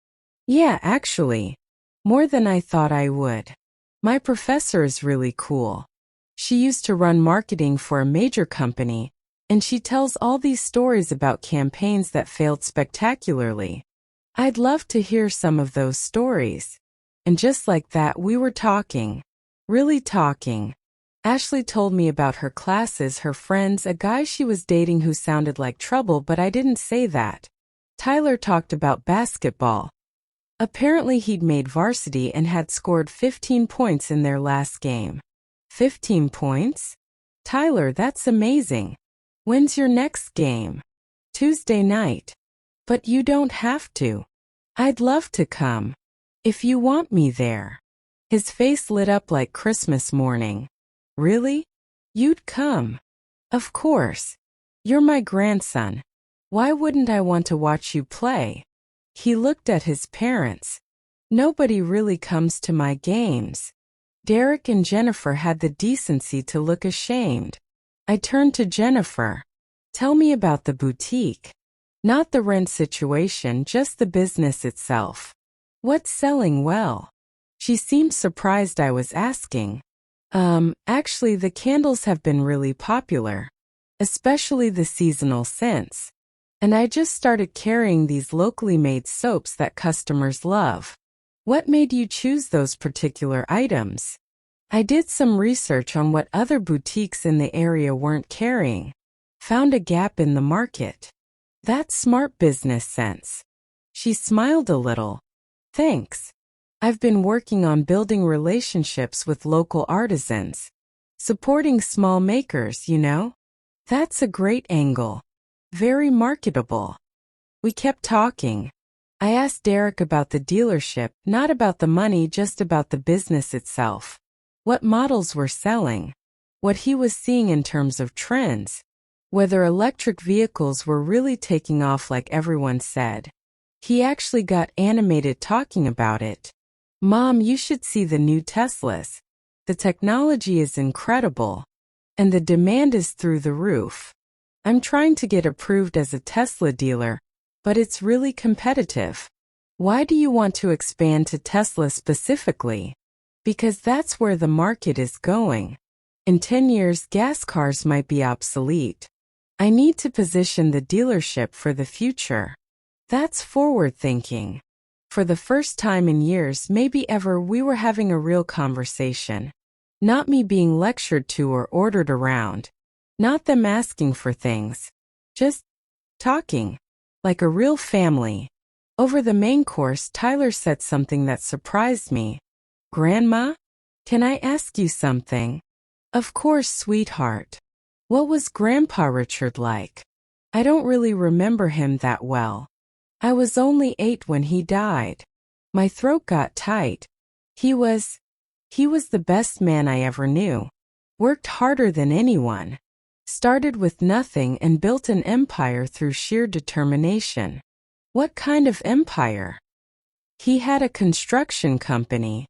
Yeah, actually. More than I thought I would. My professor is really cool. She used to run marketing for a major company, and she tells all these stories about campaigns that failed spectacularly. I'd love to hear some of those stories. And just like that, we were talking. Really talking. Ashley told me about her classes, her friends, a guy she was dating who sounded like trouble, but I didn't say that. Tyler talked about basketball. Apparently he'd made varsity and had scored 15 points in their last game. 15 points? Tyler, that's amazing. When's your next game? Tuesday night. But you don't have to. I'd love to come. If you want me there. His face lit up like Christmas morning. Really? You'd come? Of course. You're my grandson. Why wouldn't I want to watch you play? He looked at his parents. Nobody really comes to my games. Derek and Jennifer had the decency to look ashamed. I turned to Jennifer. Tell me about the boutique. Not the rent situation, just the business itself. What's selling well? She seemed surprised I was asking. Actually the candles have been really popular. Especially the seasonal scents. And I just started carrying these locally made soaps that customers love. What made you choose those particular items? I did some research on what other boutiques in the area weren't carrying. Found a gap in the market. That's smart business sense. She smiled a little. Thanks. I've been working on building relationships with local artisans. Supporting small makers, you know? That's a great angle. Very marketable. We kept talking. I asked Derek about the dealership, not about the money, just about the business itself. What models were selling. What he was seeing in terms of trends. Whether electric vehicles were really taking off like everyone said. He actually got animated talking about it. Mom, you should see the new Teslas. The technology is incredible. And the demand is through the roof. I'm trying to get approved as a Tesla dealer, but it's really competitive. Why do you want to expand to Tesla specifically? Because that's where the market is going. In 10 years, gas cars might be obsolete. I need to position the dealership for the future. That's forward thinking. For the first time in years, maybe ever, we were having a real conversation. Not me being lectured to or ordered around. Not them asking for things. Just talking. Like a real family. Over the main course, Tyler said something that surprised me. Grandma? Can I ask you something? Of course, sweetheart. What was Grandpa Richard like? I don't really remember him that well. I was only 8 when he died. My throat got tight. He was the best man I ever knew. Worked harder than anyone. Started with nothing and built an empire through sheer determination. What kind of empire? He had a construction company.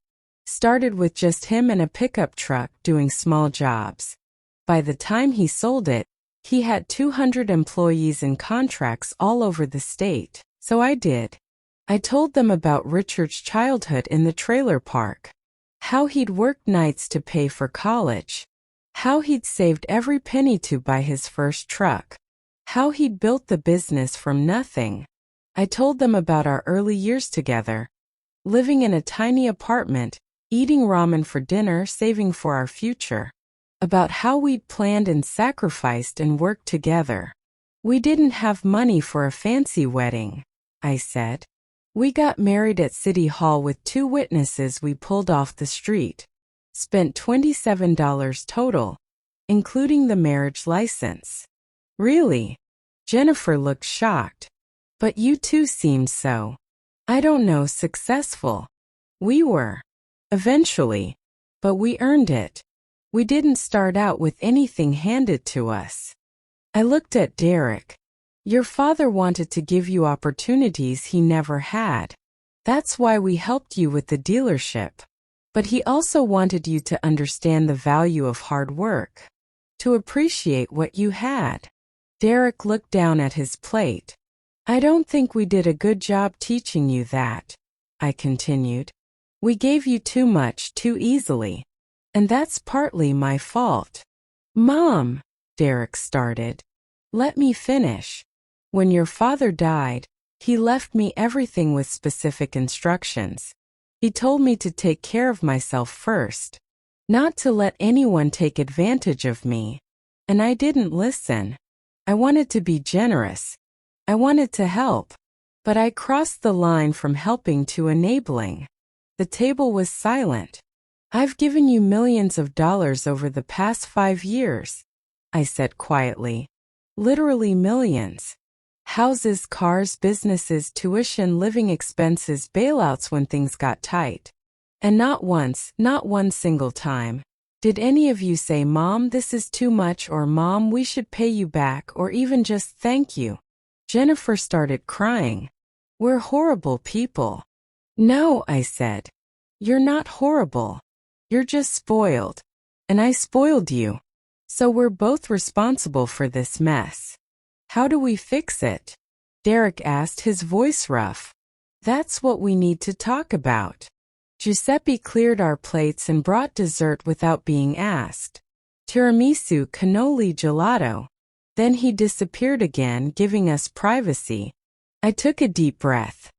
Started with just him and a pickup truck doing small jobs. By the time he sold it, he had 200 employees and contracts all over the state. So I did. I told them about Richard's childhood in the trailer park. How he'd worked nights to pay for college. How he'd saved every penny to buy his first truck. How he'd built the business from nothing. I told them about our early years together. Living in a tiny apartment, eating ramen for dinner, saving for our future. About how we'd planned and sacrificed and worked together. We didn't have money for a fancy wedding, I said. We got married at City Hall with 2 witnesses we pulled off the street. Spent $27 total, including the marriage license. Really? Jennifer looked shocked. But you two seemed so, I don't know, successful. We were. Eventually. But we earned it. We didn't start out with anything handed to us. I looked at Derek. Your father wanted to give you opportunities he never had. That's why we helped you with the dealership. But he also wanted you to understand the value of hard work. To appreciate what you had. Derek looked down at his plate. I don't think we did a good job teaching you that, I continued. We gave you too much too easily. And that's partly my fault. Mom, Derek started. Let me finish. When your father died, he left me everything with specific instructions. He told me to take care of myself first, not to let anyone take advantage of me. And I didn't listen. I wanted to be generous. I wanted to help. But I crossed the line from helping to enabling. The table was silent. I've given you millions of dollars over the past 5 years, I said quietly. Literally millions. Houses, cars, businesses, tuition, living expenses, bailouts when things got tight. And not once, not one single time, did any of you say, Mom, this is too much, or Mom, we should pay you back, or even just thank you. Jennifer started crying. We're horrible people. No, I said. You're not horrible. You're just spoiled. And I spoiled you. So we're both responsible for this mess. How do we fix it? Derek asked, his voice rough. That's what we need to talk about. Giuseppe cleared our plates and brought dessert without being asked. Tiramisu, cannoli, gelato. Then he disappeared again, giving us privacy. I took a deep breath.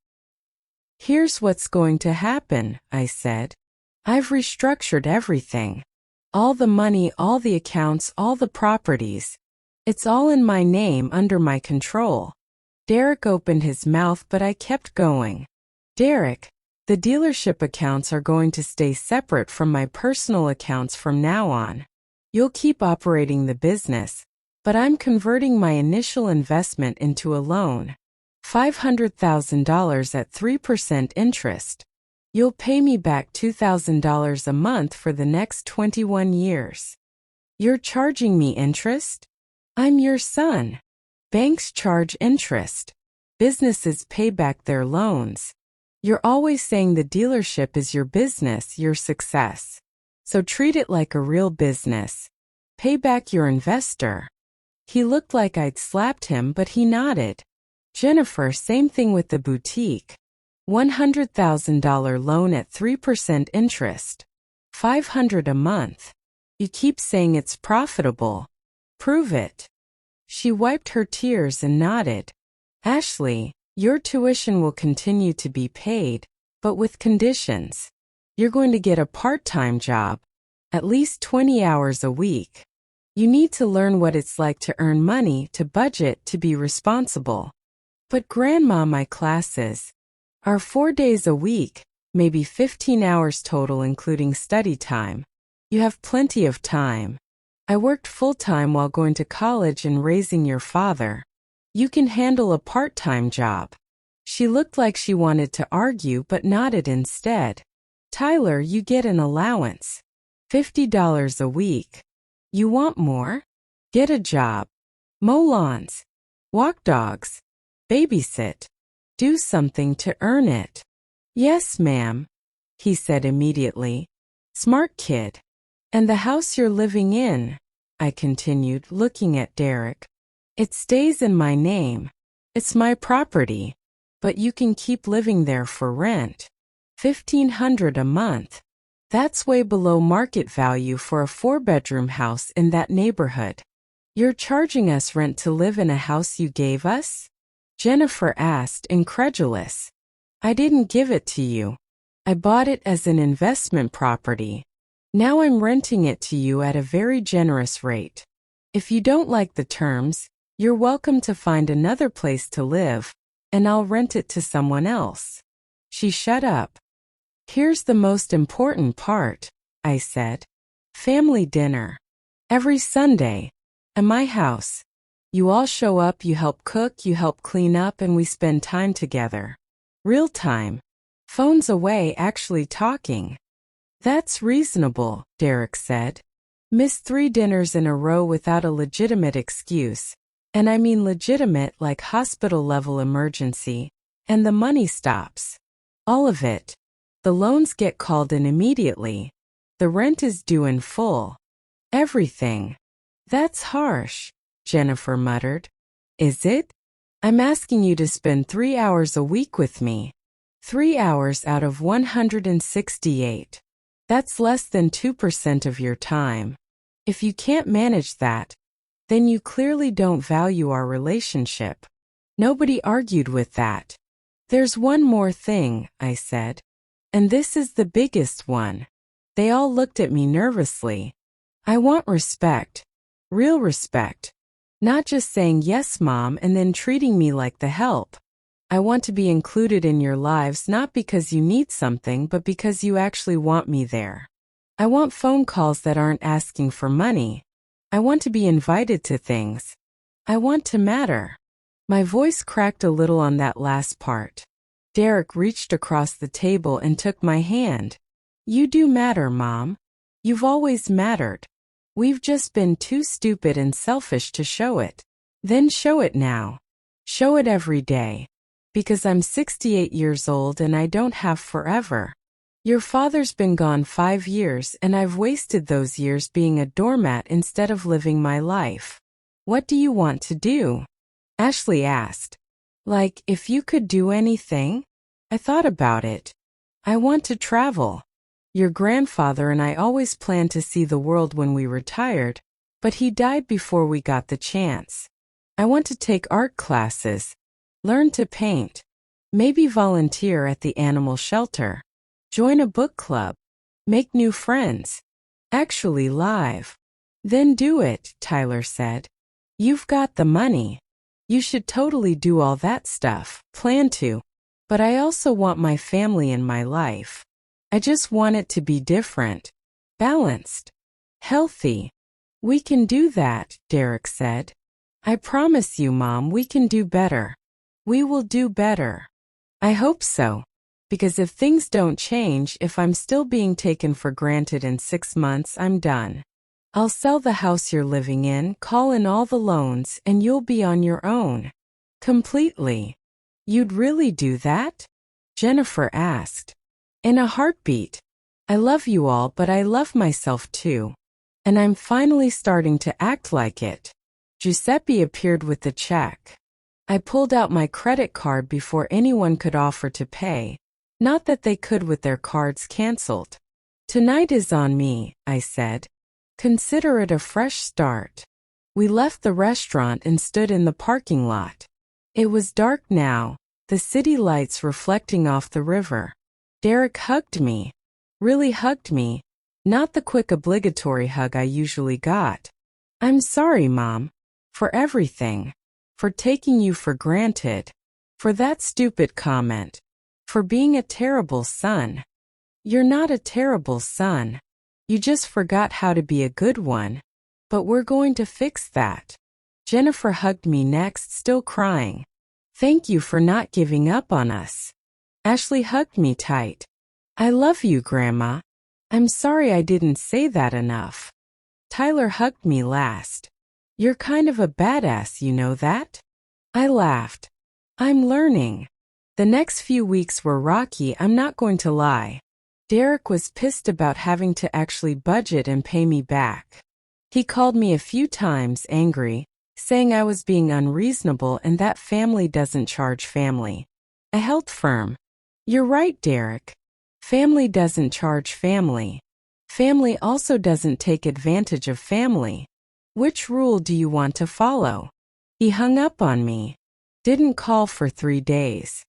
Here's what's going to happen, I said. I've restructured everything. All the money, all the accounts, all the properties. It's all in my name, under my control. Derek opened his mouth, but I kept going. Derek, the dealership accounts are going to stay separate from my personal accounts from now on. You'll keep operating the business, but I'm converting my initial investment into a loan. $500,000 at 3% interest. You'll pay me back $2,000 a month for the next 21 years. You're charging me interest? I'm your son. Banks charge interest. Businesses pay back their loans. You're always saying the dealership is your business, your success. So treat it like a real business. Pay back your investor. He looked like I'd slapped him, but he nodded. Jennifer, same thing with the boutique. $100,000 loan at 3% interest. $500 a month. You keep saying it's profitable. Prove it. She wiped her tears and nodded. Ashley, your tuition will continue to be paid, but with conditions. You're going to get a part-time job, at least 20 hours a week. You need to learn what it's like to earn money, to budget, to be responsible. But Grandma, my classes are 4 days a week, maybe 15 hours total including study time. You have plenty of time. I worked full-time while going to college and raising your father. You can handle a part-time job. She looked like she wanted to argue but nodded instead. Tyler, you get an allowance. $50 a week. You want more? Get a job. Mow lawns. Walk dogs. Babysit. Do something to earn it. Yes, ma'am. he said immediately. Smart kid. And the house you're living in, I continued, looking at Derek. It stays in my name. It's my property. But you can keep living there for rent. $1,500 a month. That's way below market value for a 4-bedroom house in that neighborhood. You're charging us rent to live in a house you gave us? Jennifer asked, incredulous. I didn't give it to you. I bought it as an investment property. Now I'm renting it to you at a very generous rate. If you don't like the terms, you're welcome to find another place to live, and I'll rent it to someone else. She shut up. Here's the most important part, I said. Family dinner. Every Sunday. At my house. You all show up, you help cook, you help clean up, and we spend time together. Real time. Phones away, actually talking. That's reasonable, Derek said. Miss 3 dinners in a row without a legitimate excuse. And I mean legitimate like hospital-level emergency. And the money stops. All of it. The loans get called in immediately. The rent is due in full. Everything. That's harsh, Jennifer muttered. Is it? I'm asking you to spend 3 hours a week with me. 3 hours out of 168. That's less than 2% of your time. If you can't manage that, then you clearly don't value our relationship. Nobody argued with that. There's one more thing, I said. And this is the biggest one. They all looked at me nervously. I want respect. Real respect. Not just saying yes, Mom, and then treating me like the help. I want to be included in your lives not because you need something, but because you actually want me there. I want phone calls that aren't asking for money. I want to be invited to things. I want to matter. My voice cracked a little on that last part. Derek reached across the table and took my hand. You do matter, Mom. You've always mattered. We've just been too stupid and selfish to show it. Then show it now. Show it every day. Because I'm 68 years old and I don't have forever. Your father's been gone 5 years and I've wasted those years being a doormat instead of living my life. What do you want to do? Ashley asked. Like, if you could do anything? I thought about it. I want to travel. Your grandfather and I always planned to see the world when we retired, but he died before we got the chance. I want to take art classes, learn to paint, maybe volunteer at the animal shelter, join a book club, make new friends, actually live. Then do it, Tyler said. You've got the money. You should totally do all that stuff, plan to. But I also want my family in my life. I just want it to be different, balanced, healthy. We can do that, Derek said. I promise you, Mom, we can do better. We will do better. I hope so. Because if things don't change, if I'm still being taken for granted in 6 months, I'm done. I'll sell the house you're living in, call in all the loans, and you'll be on your own. Completely. You'd really do that? Jennifer asked. In a heartbeat. I love you all, but I love myself too. And I'm finally starting to act like it. Giuseppe appeared with the check. I pulled out my credit card before anyone could offer to pay. Not that they could with their cards canceled. Tonight is on me, I said. Consider it a fresh start. We left the restaurant and stood in the parking lot. It was dark now, the city lights reflecting off the river. Derek hugged me. Really hugged me. Not the quick obligatory hug I usually got. I'm sorry, Mom. For everything. For taking you for granted. For that stupid comment. For being a terrible son. You're not a terrible son. You just forgot how to be a good one. But we're going to fix that. Jennifer hugged me next, still crying. Thank you for not giving up on us. Ashley hugged me tight. I love you, Grandma. I'm sorry I didn't say that enough. Tyler hugged me last. You're kind of a badass, you know that? I laughed. I'm learning. The next few weeks were rocky, I'm not going to lie. Derek was pissed about having to actually budget and pay me back. He called me a few times angry, saying I was being unreasonable and that family doesn't charge family. I held firm. You're right, Derek. Family doesn't charge family. Family also doesn't take advantage of family. Which rule do you want to follow? He hung up on me. Didn't call for 3 days.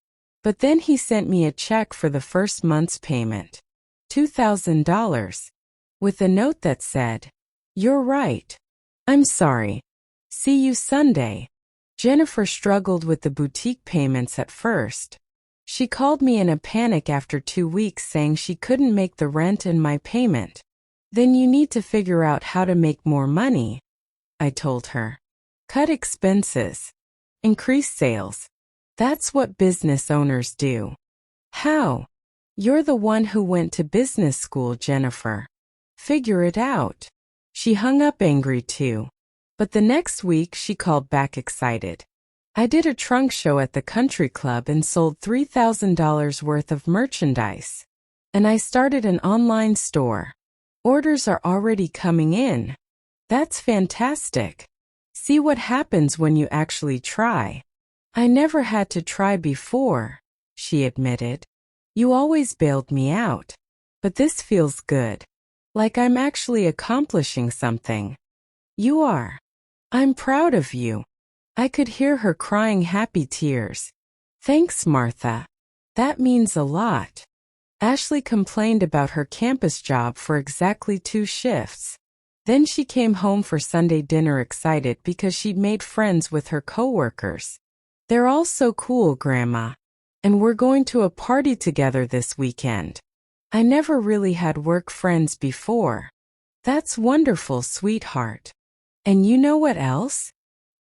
But then he sent me a check for the first month's payment. $2,000. With a note that said, "You're right. I'm sorry. See you Sunday." Jennifer struggled with the boutique payments at first. She called me in a panic after 2 weeks saying she couldn't make the rent and my payment. Then you need to figure out how to make more money, I told her. Cut expenses. Increase sales. That's what business owners do. How? You're the one who went to business school, Jennifer. Figure it out. She hung up angry too. But the next week she called back excited. I did a trunk show at the country club and sold $3,000 worth of merchandise. And I started an online store. Orders are already coming in. That's fantastic. See what happens when you actually try. I never had to try before, she admitted. You always bailed me out. But this feels good. Like I'm actually accomplishing something. You are. I'm proud of you. I could hear her crying happy tears. Thanks, Martha. That means a lot. Ashley complained about her campus job for exactly 2 shifts. Then she came home for Sunday dinner excited because she'd made friends with her coworkers. They're all so cool, Grandma. And we're going to a party together this weekend. I never really had work friends before. That's wonderful, sweetheart. And you know what else?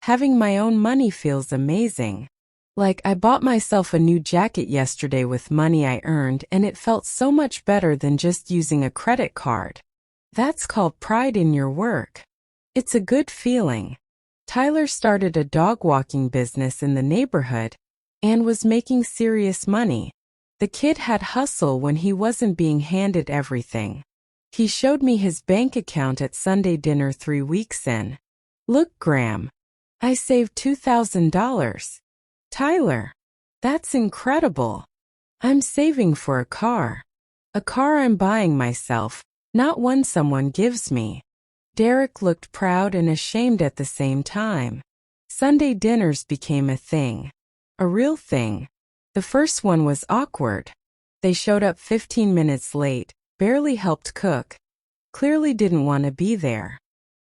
Having my own money feels amazing. Like I bought myself a new jacket yesterday with money I earned and it felt so much better than just using a credit card. That's called pride in your work. It's a good feeling. Tyler started a dog walking business in the neighborhood and was making serious money. The kid had hustle when he wasn't being handed everything. He showed me his bank account at Sunday dinner 3 weeks in. Look, Graham. I saved $2,000. Tyler, that's incredible. I'm saving for a car. A car I'm buying myself, not one someone gives me. Derek looked proud and ashamed at the same time. Sunday dinners became a thing. A real thing. The first one was awkward. They showed up 15 minutes late, barely helped cook. Clearly didn't want to be there.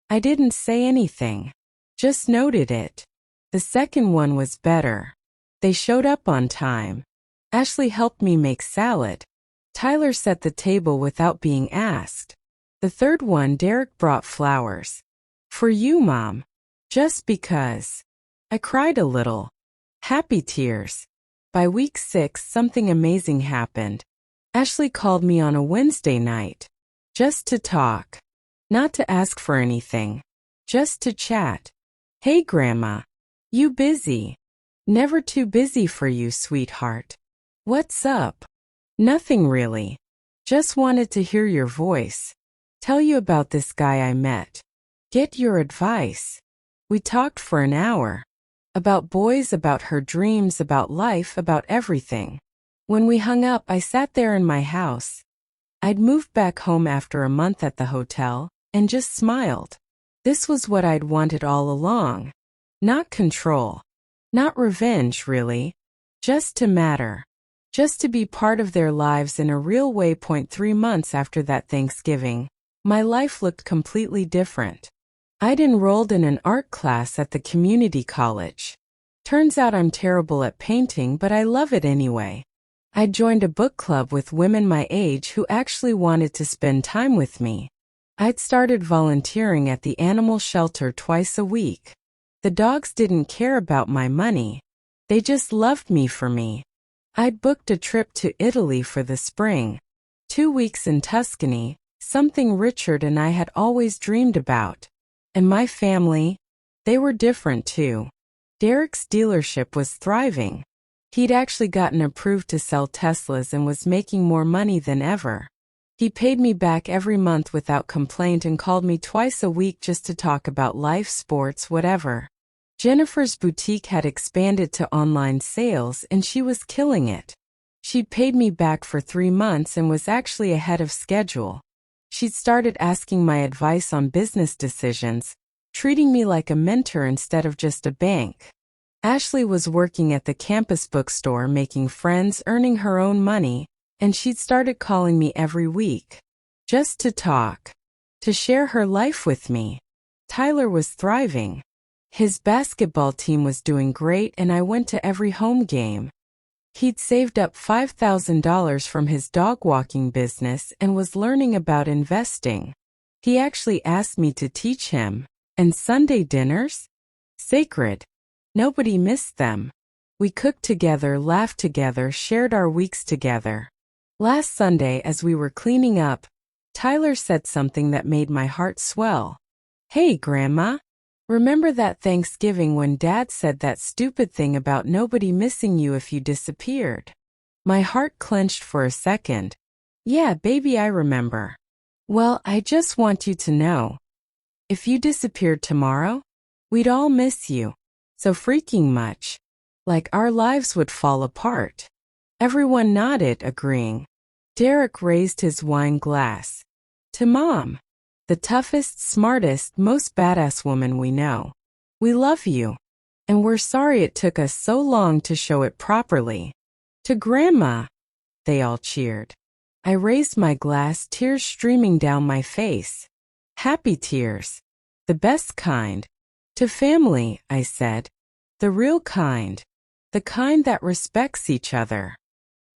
I didn't say anything. Just noted it. The second one was better. They showed up on time. Ashley helped me make salad. Tyler set the table without being asked. The third one, Derek brought flowers. For you, Mom. Just because. I cried a little. Happy tears. By week 6, something amazing happened. Ashley called me on a Wednesday night. Just to talk. Not to ask for anything. Just to chat. Hey, Grandma. You busy? Never too busy for you, sweetheart. What's up? Nothing really. Just wanted to hear your voice. Tell you about this guy I met. Get your advice. We talked for an hour. About boys, about her dreams, about life, about everything. When we hung up, I sat there in my house. I'd moved back home after a month at the hotel, and just smiled. This was what I'd wanted all along. Not control. Not revenge, really. Just to matter. Just to be part of their lives in a real way. 3 months after that Thanksgiving, my life looked completely different. I'd enrolled in an art class at the community college. Turns out I'm terrible at painting, but I love it anyway. I joined a book club with women my age who actually wanted to spend time with me. I'd started volunteering at the animal shelter twice a week. The dogs didn't care about my money. They just loved me for me. I'd booked a trip to Italy for the spring. 2 weeks in Tuscany, something Richard and I had always dreamed about. And my family? They were different too. Derek's dealership was thriving. He'd actually gotten approved to sell Teslas and was making more money than ever. He paid me back every month without complaint and called me twice a week just to talk about life, sports, whatever. Jennifer's boutique had expanded to online sales and she was killing it. She'd paid me back for 3 months and was actually ahead of schedule. She'd started asking my advice on business decisions, treating me like a mentor instead of just a bank. Ashley was working at the campus bookstore, making friends, earning her own money, and she'd started calling me every week. Just to talk. To share her life with me. Tyler was thriving. His basketball team was doing great and I went to every home game. He'd saved up $5,000 from his dog walking business and was learning about investing. He actually asked me to teach him. And Sunday dinners? Sacred. Nobody missed them. We cooked together, laughed together, shared our weeks together. Last Sunday, as we were cleaning up, Tyler said something that made my heart swell. "Hey, Grandma. Remember that Thanksgiving when Dad said that stupid thing about nobody missing you if you disappeared?" My heart clenched for a second. "Yeah, baby, I remember." "Well, I just want you to know. If you disappeared tomorrow, we'd all miss you. So freaking much. Like our lives would fall apart." Everyone nodded, agreeing. Derek raised his wine glass. "To Mom. The toughest, smartest, most badass woman we know. We love you. And we're sorry it took us so long to show it properly." "To Grandma." They all cheered. I raised my glass, tears streaming down my face. Happy tears. The best kind. "To family," I said. "The real kind. The kind that respects each other."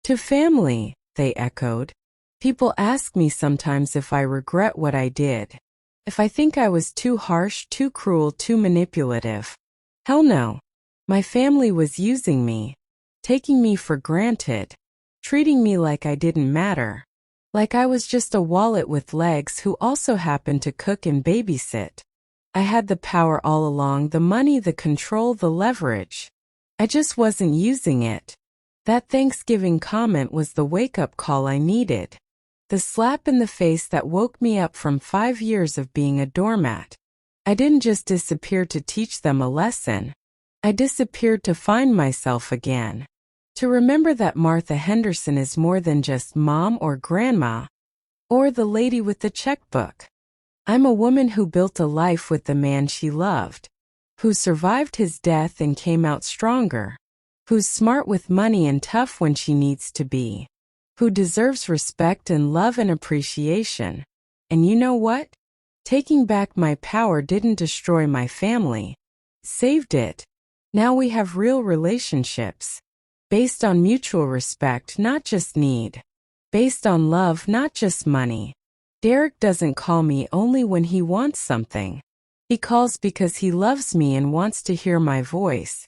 "To family," they echoed. People ask me sometimes if I regret what I did. If I think I was too harsh, too cruel, too manipulative. Hell no. My family was using me, taking me for granted, treating me like I didn't matter. Like I was just a wallet with legs who also happened to cook and babysit. I had the power all along, the money, the control, the leverage. I just wasn't using it. That Thanksgiving comment was the wake-up call I needed. The slap in the face that woke me up from 5 years of being a doormat. I didn't just disappear to teach them a lesson. I disappeared to find myself again. To remember that Martha Henderson is more than just mom or grandma, or the lady with the checkbook. I'm a woman who built a life with the man she loved, who survived his death and came out stronger, who's smart with money and tough when she needs to be, who deserves respect and love and appreciation. And you know what? Taking back my power didn't destroy my family. Saved it. Now we have real relationships. Based on mutual respect, not just need. Based on love, not just money. Derek doesn't call me only when he wants something. He calls because he loves me and wants to hear my voice.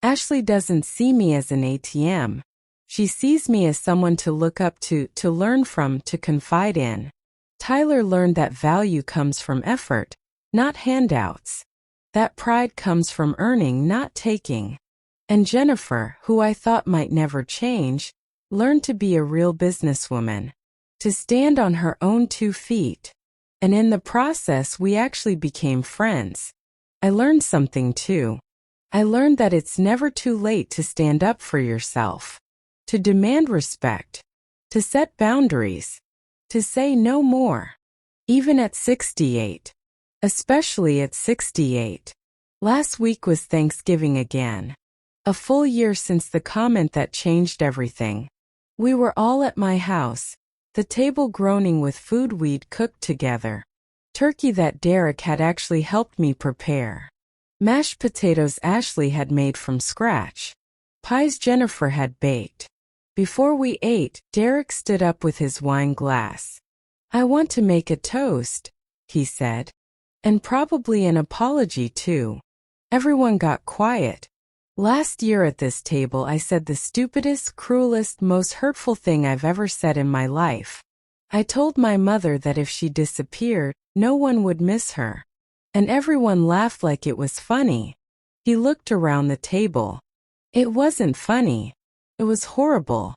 Ashley doesn't see me as an ATM. She sees me as someone to look up to learn from, to confide in. Tyler learned that value comes from effort, not handouts. That pride comes from earning, not taking. And Jennifer, who I thought might never change, learned to be a real businesswoman, to stand on her own 2 feet. And in the process, we actually became friends. I learned something too. I learned that it's never too late to stand up for yourself, to demand respect, to set boundaries, to say no more. Even at 68. Especially at 68. Last week was Thanksgiving again. A full year since the comment that changed everything. We were all at my house, the table groaning with food we'd cooked together. Turkey that Derek had actually helped me prepare. Mashed potatoes Ashley had made from scratch. Pies Jennifer had baked. Before we ate, Derek stood up with his wine glass. "I want to make a toast," he said. "And probably an apology too." Everyone got quiet. Last year at this table I said the stupidest, cruelest, most hurtful thing I've ever said in my life. I told my mother that if she disappeared, no one would miss her. And everyone laughed like it was funny. He looked around the table. It wasn't funny. It was horrible.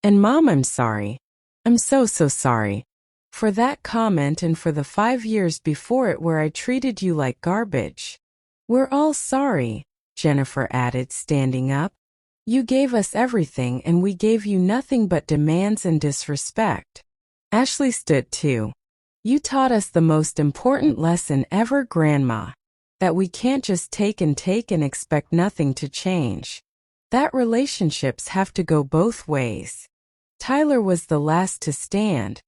"And Mom, I'm sorry. I'm so sorry. For that comment and for the 5 years before it where I treated you like garbage. We're all sorry, Jennifer added, standing up. You gave us everything and we gave you nothing but demands and disrespect. Ashley stood too. You taught us the most important lesson ever, Grandma. That we can't just take and expect nothing to change. That relationships have to go both ways. Tyler was the last to stand.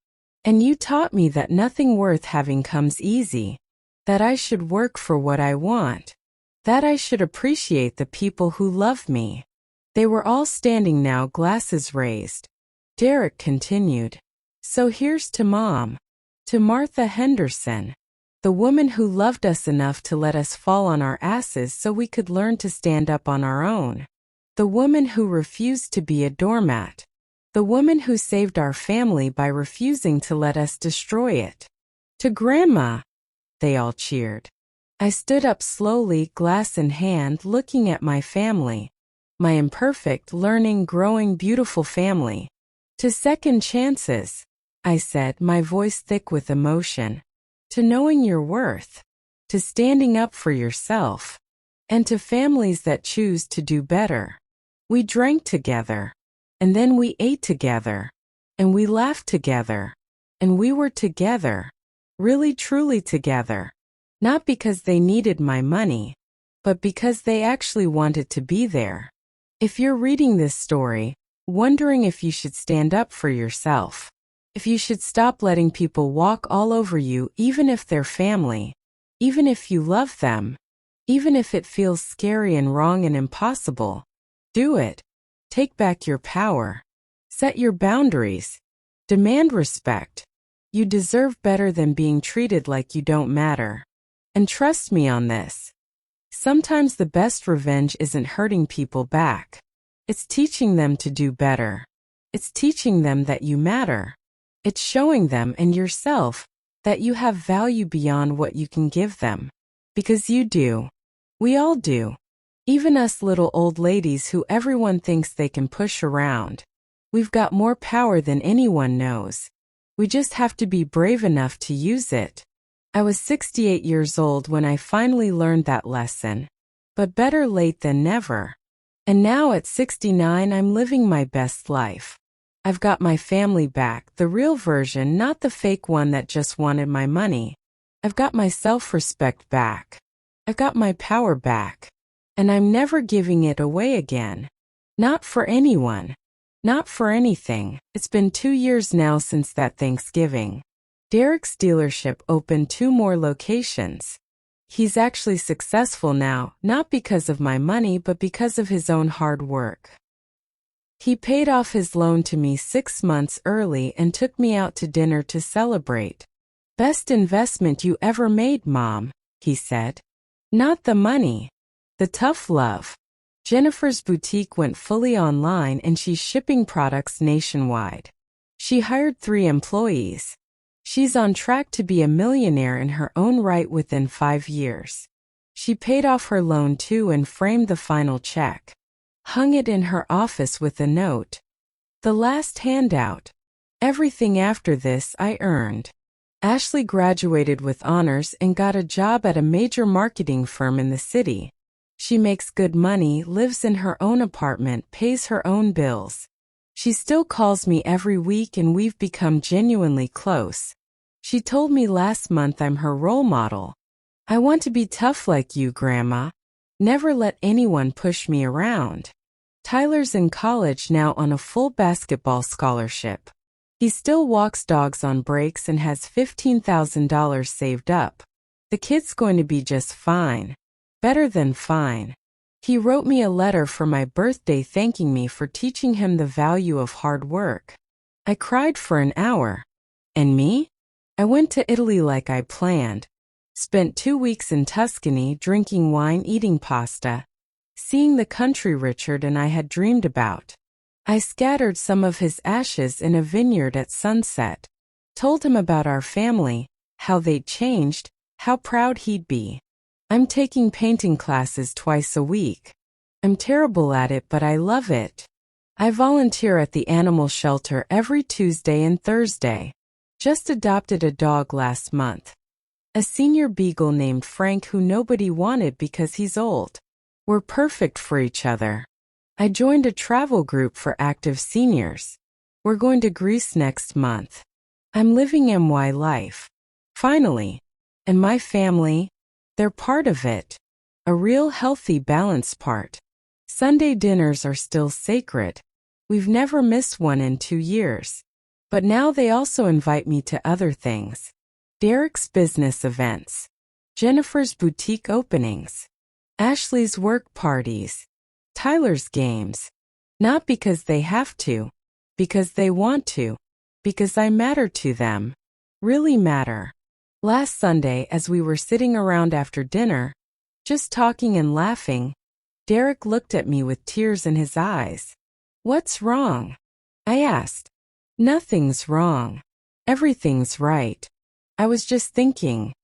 And you taught me that nothing worth having comes easy. That I should work for what I want. That I should appreciate the people who love me. They were all standing now, glasses raised. Derek continued. So here's to Mom. To Martha Henderson. The woman who loved us enough to let us fall on our asses so we could learn to stand up on our own. The woman who refused to be a doormat. The woman who saved our family by refusing to let us destroy it. To Grandma! They all cheered. I stood up slowly, glass in hand, looking at my family. My imperfect, learning, growing, beautiful family. To second chances, I said, my voice thick with emotion. To knowing your worth. To standing up for yourself. And to families that choose to do better. We drank together. And then we ate together. And we laughed together. And we were together. Really truly together. Not because they needed my money, but because they actually wanted to be there. If you're reading this story, wondering if you should stand up for yourself, if you should stop letting people walk all over you even if they're family, even if you love them, even if it feels scary and wrong and impossible, do it. Take back your power. Set your boundaries. Demand respect. You deserve better than being treated like you don't matter. And trust me on this. Sometimes the best revenge isn't hurting people back. It's teaching them to do better. It's teaching them that you matter. It's showing them and yourself that you have value beyond what you can give them. Because you do. We all do. Even us little old ladies who everyone thinks they can push around. We've got more power than anyone knows. We just have to be brave enough to use it. I was 68 years old when I finally learned that lesson. But better late than never. And now at 69 I'm living my best life. I've got my family back, the real version, not the fake one that just wanted my money. I've got my self-respect back. I've got my power back. And I'm never giving it away again. Not for anyone. Not for anything. It's been 2 years now since that Thanksgiving. Derek's dealership opened 2 more locations. He's actually successful now, not because of my money but because of his own hard work. He paid off his loan to me 6 months early and took me out to dinner to celebrate. Best investment you ever made, Mom, he said. Not the money. The tough love. Jennifer's boutique went fully online and she's shipping products nationwide. She hired 3 employees. She's on track to be a millionaire in her own right within 5 years. She paid off her loan too and framed the final check. Hung it in her office with a note. The last handout. Everything after this I earned. Ashley graduated with honors and got a job at a major marketing firm in the city. She makes good money, lives in her own apartment, pays her own bills. She still calls me every week and we've become genuinely close. She told me last month I'm her role model. I want to be tough like you, Grandma. Never let anyone push me around. Tyler's in college now on a full basketball scholarship. He still walks dogs on breaks and has $15,000 saved up. The kid's going to be just fine. Better than fine. He wrote me a letter for my birthday thanking me for teaching him the value of hard work. I cried for an hour. And me? I went to Italy like I planned. Spent 2 weeks in Tuscany drinking wine, eating pasta. Seeing the country Richard and I had dreamed about. I scattered some of his ashes in a vineyard at sunset. Told him about our family, how they'd changed, how proud he'd be. I'm taking painting classes twice a week. I'm terrible at it, but I love it. I volunteer at the animal shelter every Tuesday and Thursday. Just adopted a dog last month. A senior beagle named Frank who nobody wanted because he's old. We're perfect for each other. I joined a travel group for active seniors. We're going to Greece next month. I'm living MY life. Finally. And my family, they're part of it. A real healthy, balanced part. Sunday dinners are still sacred. We've never missed one in 2 years. But now they also invite me to other things. Derek's business events. Jennifer's boutique openings. Ashley's work parties. Tyler's games. Not because they have to. Because they want to. Because I matter to them. Really matter. Last Sunday, as we were sitting around after dinner, just talking and laughing, Derek looked at me with tears in his eyes. "What's wrong?" I asked. "Nothing's wrong. Everything's right. I was just thinking.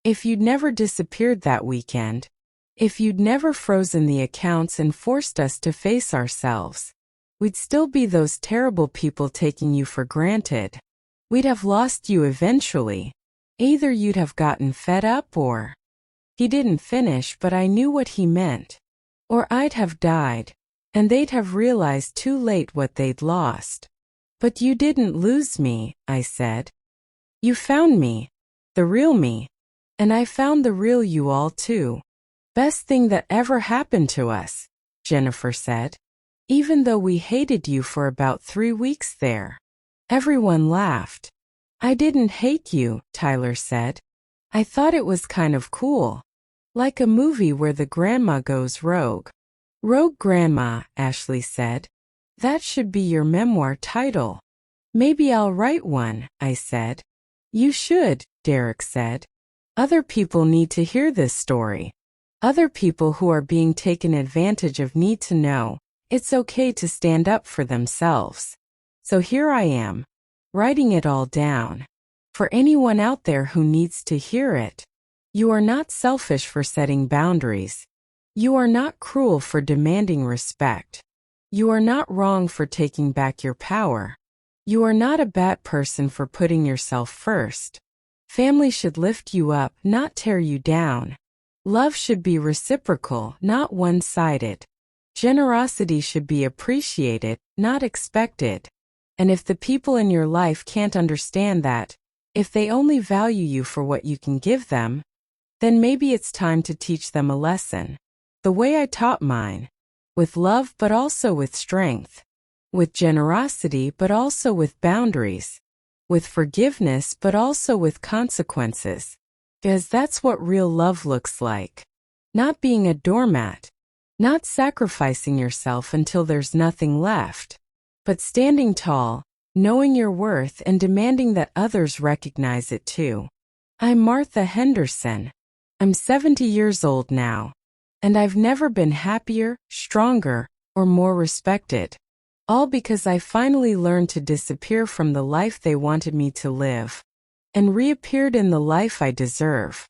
If you'd never disappeared that weekend, if you'd never frozen the accounts and forced us to face ourselves, we'd still be those terrible people taking you for granted. We'd have lost you eventually. Either you'd have gotten fed up or..." He didn't finish, but I knew what he meant. "Or I'd have died, and they'd have realized too late what they'd lost." "But you didn't lose me," I said. "You found me, the real me, and I found the real you all too. Best thing that ever happened to us," Jennifer said. "Even though we hated you for about 3 weeks there." Everyone laughed. "I didn't hate you," Tyler said. "I thought it was kind of cool. Like a movie where the grandma goes rogue." "Rogue Grandma," Ashley said. "That should be your memoir title." "Maybe I'll write one," I said. "You should," Derek said. "Other people need to hear this story. Other people who are being taken advantage of need to know it's okay to stand up for themselves." So here I am, writing it all down. For anyone out there who needs to hear it. You are not selfish for setting boundaries. You are not cruel for demanding respect. You are not wrong for taking back your power. You are not a bad person for putting yourself first. Family should lift you up, not tear you down. Love should be reciprocal, not one-sided. Generosity should be appreciated, not expected. And if the people in your life can't understand that, if they only value you for what you can give them, then maybe it's time to teach them a lesson. The way I taught mine. With love but also with strength. With generosity but also with boundaries. With forgiveness but also with consequences. Because that's what real love looks like. Not being a doormat. Not sacrificing yourself until there's nothing left. But standing tall, knowing your worth and demanding that others recognize it too. I'm Martha Henderson. I'm 70 years old now. And I've never been happier, stronger, or more respected. All because I finally learned to disappear from the life they wanted me to live. And reappeared in the life I deserve.